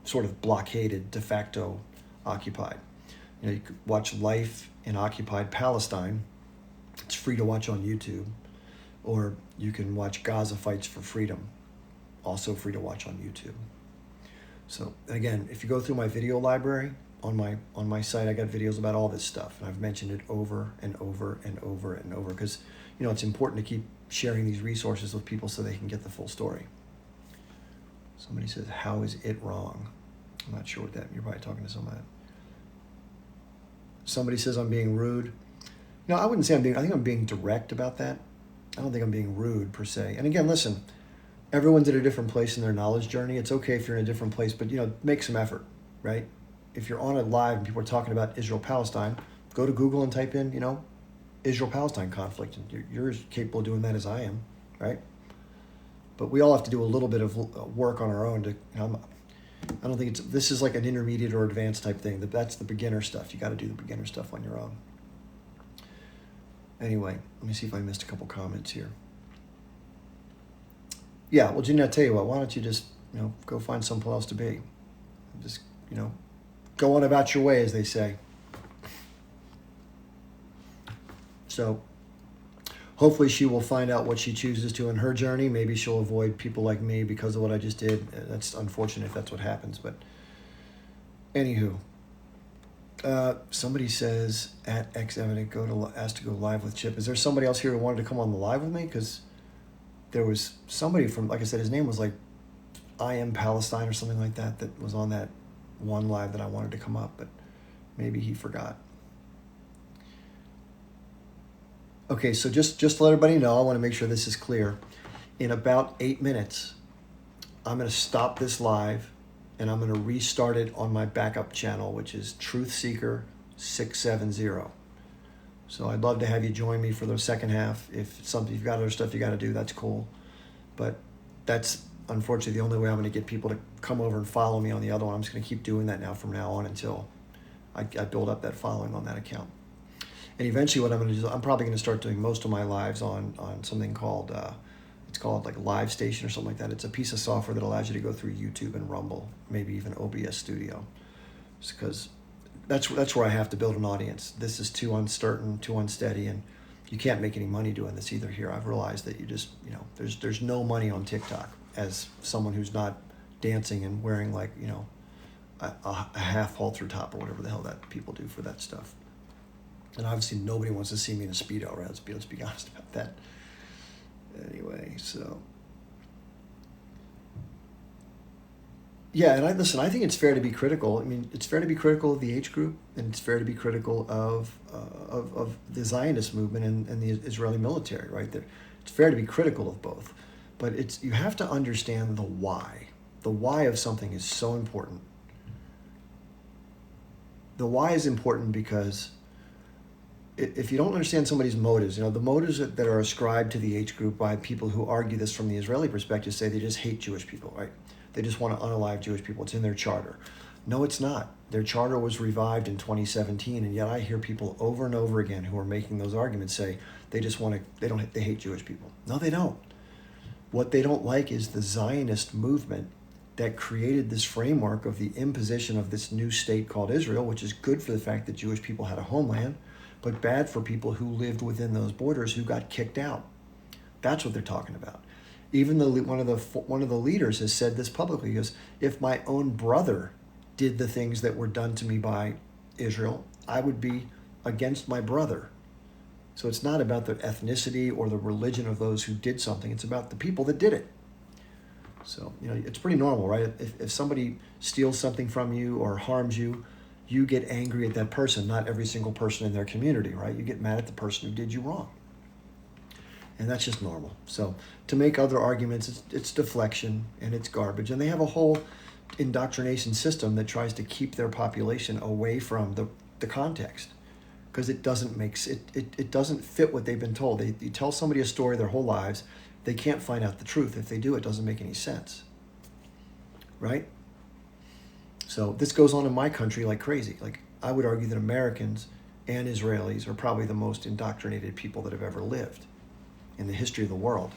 sort of blockaded, de facto occupied. You could watch Life in Occupied Palestine. It's free to watch on YouTube. Or you can watch Gaza Fights for Freedom, also free to watch on YouTube. So again, if you go through my video library on my site, I got videos about all this stuff, and I've mentioned it over and over and over and over, because it's important to keep sharing these resources with people so they can get the full story. Somebody says, how is it wrong? I'm not sure what that, you're probably talking to somebody. Somebody says I'm being rude. I wouldn't say I think I'm being direct about that. I don't think I'm being rude per se. And again, listen, everyone's at a different place in their knowledge journey. It's okay if you're in a different place, but make some effort, right? If you're on it live and people are talking about Israel-Palestine, go to Google and type in, Israel-Palestine conflict. And you're as capable of doing that as I am, right? But we all have to do a little bit of work on our own. I don't think this is like an intermediate or advanced type thing. That's the beginner stuff. You got to do the beginner stuff on your own. Anyway, let me see if I missed a couple comments here. Yeah, well, Ginny, I tell you what, why don't you just, go find someplace else to be. Just, go on about your way, as they say. So hopefully she will find out what she chooses to in her journey. Maybe she'll avoid people like me because of what I just did. That's unfortunate if that's what happens. But anywho, somebody says at X Evident asked to go live with Chip. Is there somebody else here who wanted to come on the live with me? Because there was somebody from, like I said, his name was like I Am Palestine or something like that was on that one live that I wanted to come up, but maybe he forgot. Okay, so just to let everybody know, I want to make sure this is clear. In about 8 minutes, I'm going to stop this live and I'm going to restart it on my backup channel, which is Truthseeker 670. So I'd love to have you join me for the second half. If it's something you've got other stuff you got to do, that's cool. But that's unfortunately the only way I'm going to get people to come over and follow me on the other one. I'm just going to keep doing that now from now on until I build up that following on that account. And eventually what I'm going to do, I'm probably going to start doing most of my lives on something called, it's called like Live Station or something like that. It's a piece of software that allows you to go through YouTube and Rumble, maybe even OBS Studio. Just because that's where I have to build an audience. This is too uncertain, too unsteady, and you can't make any money doing this either here. I've realized that you just, there's no money on TikTok as someone who's not dancing and wearing like, a half halter top or whatever the hell that people do for that stuff. And obviously nobody wants to see me in a Speedo, right? Let's be honest about that. Anyway, so. Yeah, and I think it's fair to be critical. I mean, it's fair to be critical of the H group, and it's fair to be critical of the Zionist movement and the Israeli military, right? It's fair to be critical of both. But you have to understand the why. The why of something is so important. The why is important because if you don't understand somebody's motives, the motives that are ascribed to the H group by people who argue this from the Israeli perspective say they just hate Jewish people, right? They just want to unalive Jewish people. It's in their charter. No, it's not. Their charter was revived in 2017, and yet I hear people over and over again who are making those arguments say they hate Jewish people. No, they don't. What they don't like is the Zionist movement that created this framework of the imposition of this new state called Israel, which is good for the fact that Jewish people had a homeland, but bad for people who lived within those borders who got kicked out. That's what they're talking about. Even one of the leaders has said this publicly. He goes, if my own brother did the things that were done to me by Israel, I would be against my brother. So it's not about the ethnicity or the religion of those who did something. It's about the people that did it. So, it's pretty normal, right? If somebody steals something from you or harms you, you get angry at that person, not every single person in their community, right? You get mad at the person who did you wrong. And that's just normal. So to make other arguments, it's deflection and it's garbage. And they have a whole indoctrination system that tries to keep their population away from the context because it doesn't it doesn't fit what they've been told. You tell somebody a story their whole lives, they can't find out the truth. If they do, it doesn't make any sense, right? So this goes on in my country like crazy. Like I would argue that Americans and Israelis are probably the most indoctrinated people that have ever lived in the history of the world.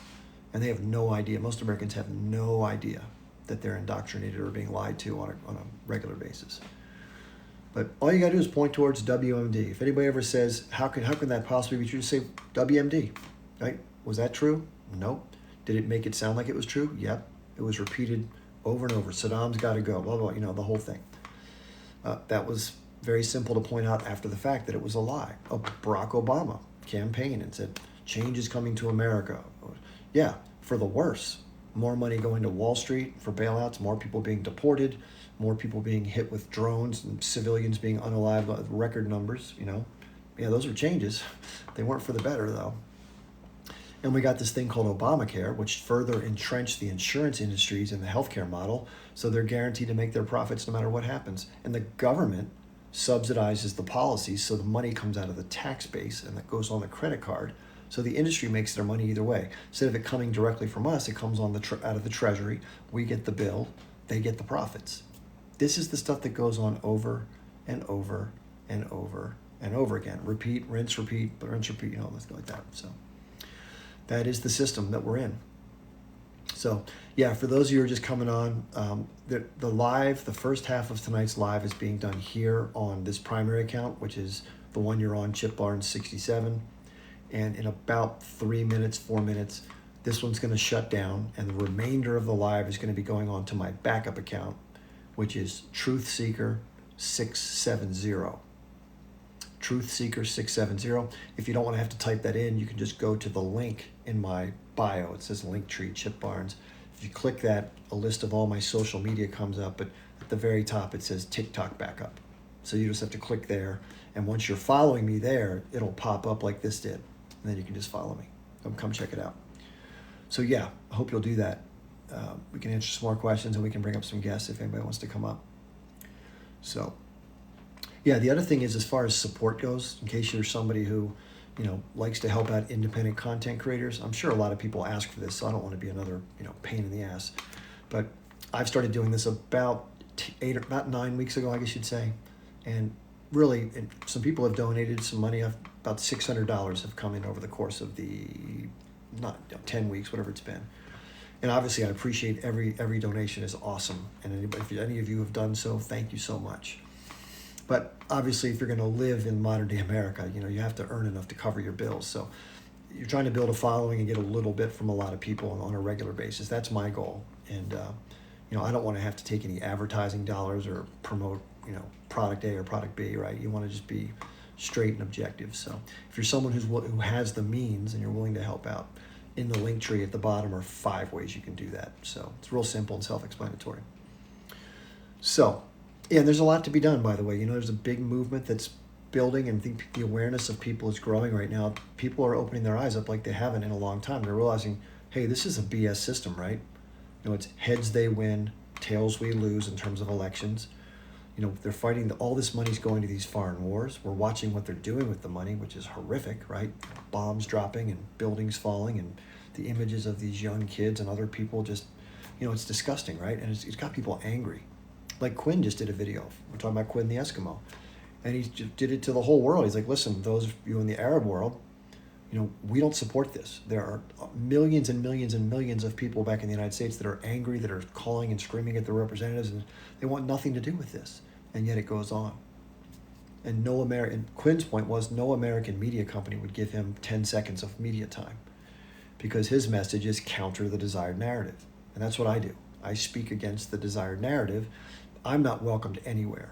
And they have no idea. Most Americans have no idea that they're indoctrinated or being lied to on a regular basis. But all you got to do is point towards WMD. If anybody ever says, how can that possibly be true? Just say WMD, right? Was that true? Nope. Did it make it sound like it was true? Yep. It was repeated over and over. Saddam's got to go, blah, blah, the whole thing. That was very simple to point out after the fact that it was a lie. Barack Obama campaigned and said, change is coming to America. Yeah, for the worse. More money going to Wall Street for bailouts, more people being deported, more people being hit with drones and civilians being unalived, record numbers, Yeah, those are changes. They weren't for the better, though. And we got this thing called Obamacare, which further entrenched the insurance industries in the healthcare model, so they're guaranteed to make their profits no matter what happens. And the government subsidizes the policies, so the money comes out of the tax base and that goes on the credit card So the industry makes their money either way. Instead of it coming directly from us, it comes on out of the treasury. We get the bill, they get the profits. This is the stuff that goes on over and over and over and over again. Repeat, rinse, repeat, let's go like that. So that is the system that we're in. So yeah, for those of you who are just coming on, the first half of tonight's live is being done here on this primary account, which is the one you're on, Chip Barnes 67. And in about 4 minutes, this one's going to shut down, and the remainder of the live is going to be going on to my backup account, which is Truth Seeker 670. Truth Seeker 670. If you don't want to have to type that in, you can just go to the link in my bio. It says Linktree Chip Barnes. If you click that, a list of all my social media comes up, but at the very top it says TikTok backup. So you just have to click there, and once you're following me there, it'll pop up like this did, and then you can just follow me. Come check it out. So yeah, I hope you'll do that. We can answer some more questions, and we can bring up some guests if anybody wants to come up. So yeah, the other thing is, as far as support goes, in case you're somebody who, likes to help out independent content creators, I'm sure a lot of people ask for this, so I don't want to be another, pain in the ass. But I've started doing this about 9 weeks ago, I guess you'd say. And really, some people have donated some money. About $600 have come in over the course of the 10 weeks, whatever it's been. And obviously, I appreciate every donation is awesome. And if any of you have done so, thank you so much. But obviously, if you're going to live in modern day America, you have to earn enough to cover your bills. So you're trying to build a following and get a little bit from a lot of people on a regular basis. That's my goal. And I don't want to have to take any advertising dollars or promote product A or product B, right? You want to just be straight and objective. So if you're someone who has the means and you're willing to help out, in the link tree at the bottom are 5 ways you can do that. So it's real simple and self-explanatory. So, yeah, there's a lot to be done, by the way. There's a big movement that's building, and I think the awareness of people is growing right now. People are opening their eyes up like they haven't in a long time. They're realizing, hey, this is a BS system, right? It's heads they win, tails we lose in terms of elections. They're fighting, all this money's going to these foreign wars. We're watching what they're doing with the money, which is horrific, right? Bombs dropping and buildings falling, and the images of these young kids and other people just, it's disgusting, right? And it's got people angry. Like Quinn just did a video. We're talking about Quinn the Eskimo. And he just did it to the whole world. He's like, listen, those of you in the Arab world, we don't support this. There are millions and millions and millions of people back in the United States that are angry, that are calling and screaming at their representatives, and they want nothing to do with this. And yet it goes on. And Quinn's point was no American media company would give him 10 seconds of media time, because his message is counter the desired narrative. And that's what I do. I speak against the desired narrative. I'm not welcomed anywhere.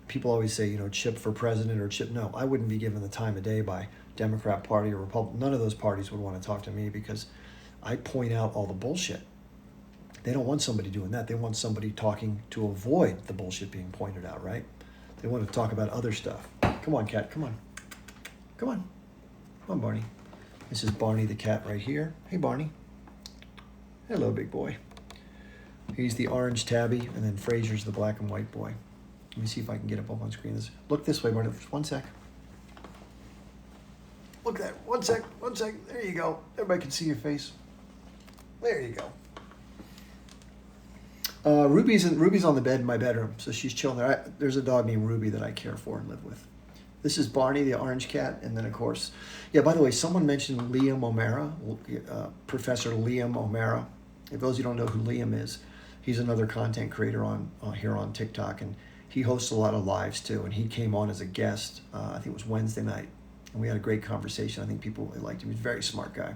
People always say, Chip for president or Chip. No, I wouldn't be given the time of day by Democrat Party or Republican. None of those parties would want to talk to me, because I point out all the bullshit. They don't want somebody doing that. They want somebody talking to avoid the bullshit being pointed out, right? They want to talk about other stuff. Come on, cat. Come on. Come on. Come on, Barney. This is Barney the cat right here. Hey, Barney. Hello, big boy. He's the orange tabby, and then Fraser's the black and white boy. Let me see if I can get up on screen. Look this way, Barney. Just 1 sec. Look at that. 1 sec. 1 sec. There you go. Everybody can see your face. There you go. Ruby's on the bed in my bedroom, so she's chilling there. There's a dog named Ruby that I care for and live with. This is Barney, the orange cat, and then of course, yeah. By the way, someone mentioned Liam O'Mara, Professor Liam O'Mara. If those of you don't know who Liam is, he's another content creator on here on TikTok, and he hosts a lot of lives too. And he came on as a guest. I think it was Wednesday night, and we had a great conversation. I think people really liked him. He's a very smart guy.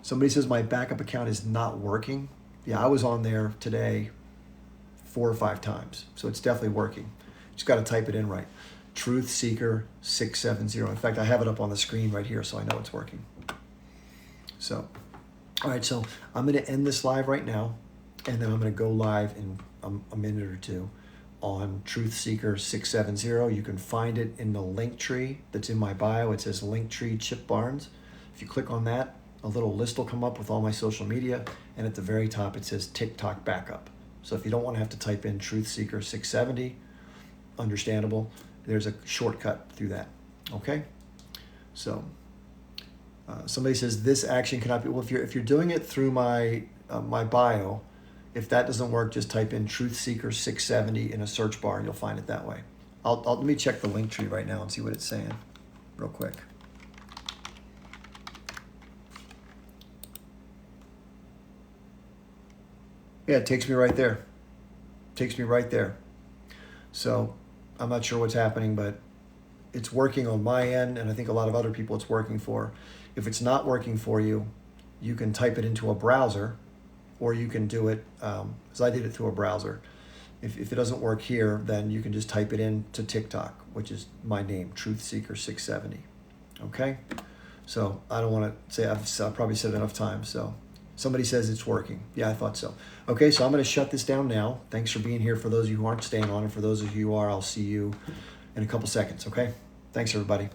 Somebody says my backup account is not working. Yeah, I was on there today 4 or 5 times, so it's definitely working. Just got to type it in right. Truth Seeker 670. In fact, I have it up on the screen right here, so I know it's working. So, all right, so I'm going to end this live right now, and then I'm going to go live in a minute or two on Truth Seeker 670. You can find it in the link tree that's in my bio. It says Linktree Chip Barnes. If you click on that, a little list will come up with all my social media, and at the very top it says TikTok backup. So if you don't want to have to type in Truth Seeker 670, understandable, there's a shortcut through that. Okay? So Somebody says this action cannot be. Well, if you're doing it through my my bio, if that doesn't work, just type in Truth Seeker 670 in a search bar, and you'll find it that way. Let me check the link tree right now and see what it's saying, real quick. Yeah, it takes me right there. Takes me right there. So I'm not sure what's happening, but it's working on my end, and I think a lot of other people it's working for. If it's not working for you, you can type it into a browser, or you can do it, as I did it through a browser. If it doesn't work here, then you can just type it into TikTok, which is my name, Truth Seeker 670. Okay? So I don't want to say, I've probably said it enough times. So somebody says it's working. Yeah, I thought so. Okay, so I'm going to shut this down now. Thanks for being here. For those of you who aren't staying on, and for those of you who are, I'll see you in a couple seconds. Okay? Thanks, everybody.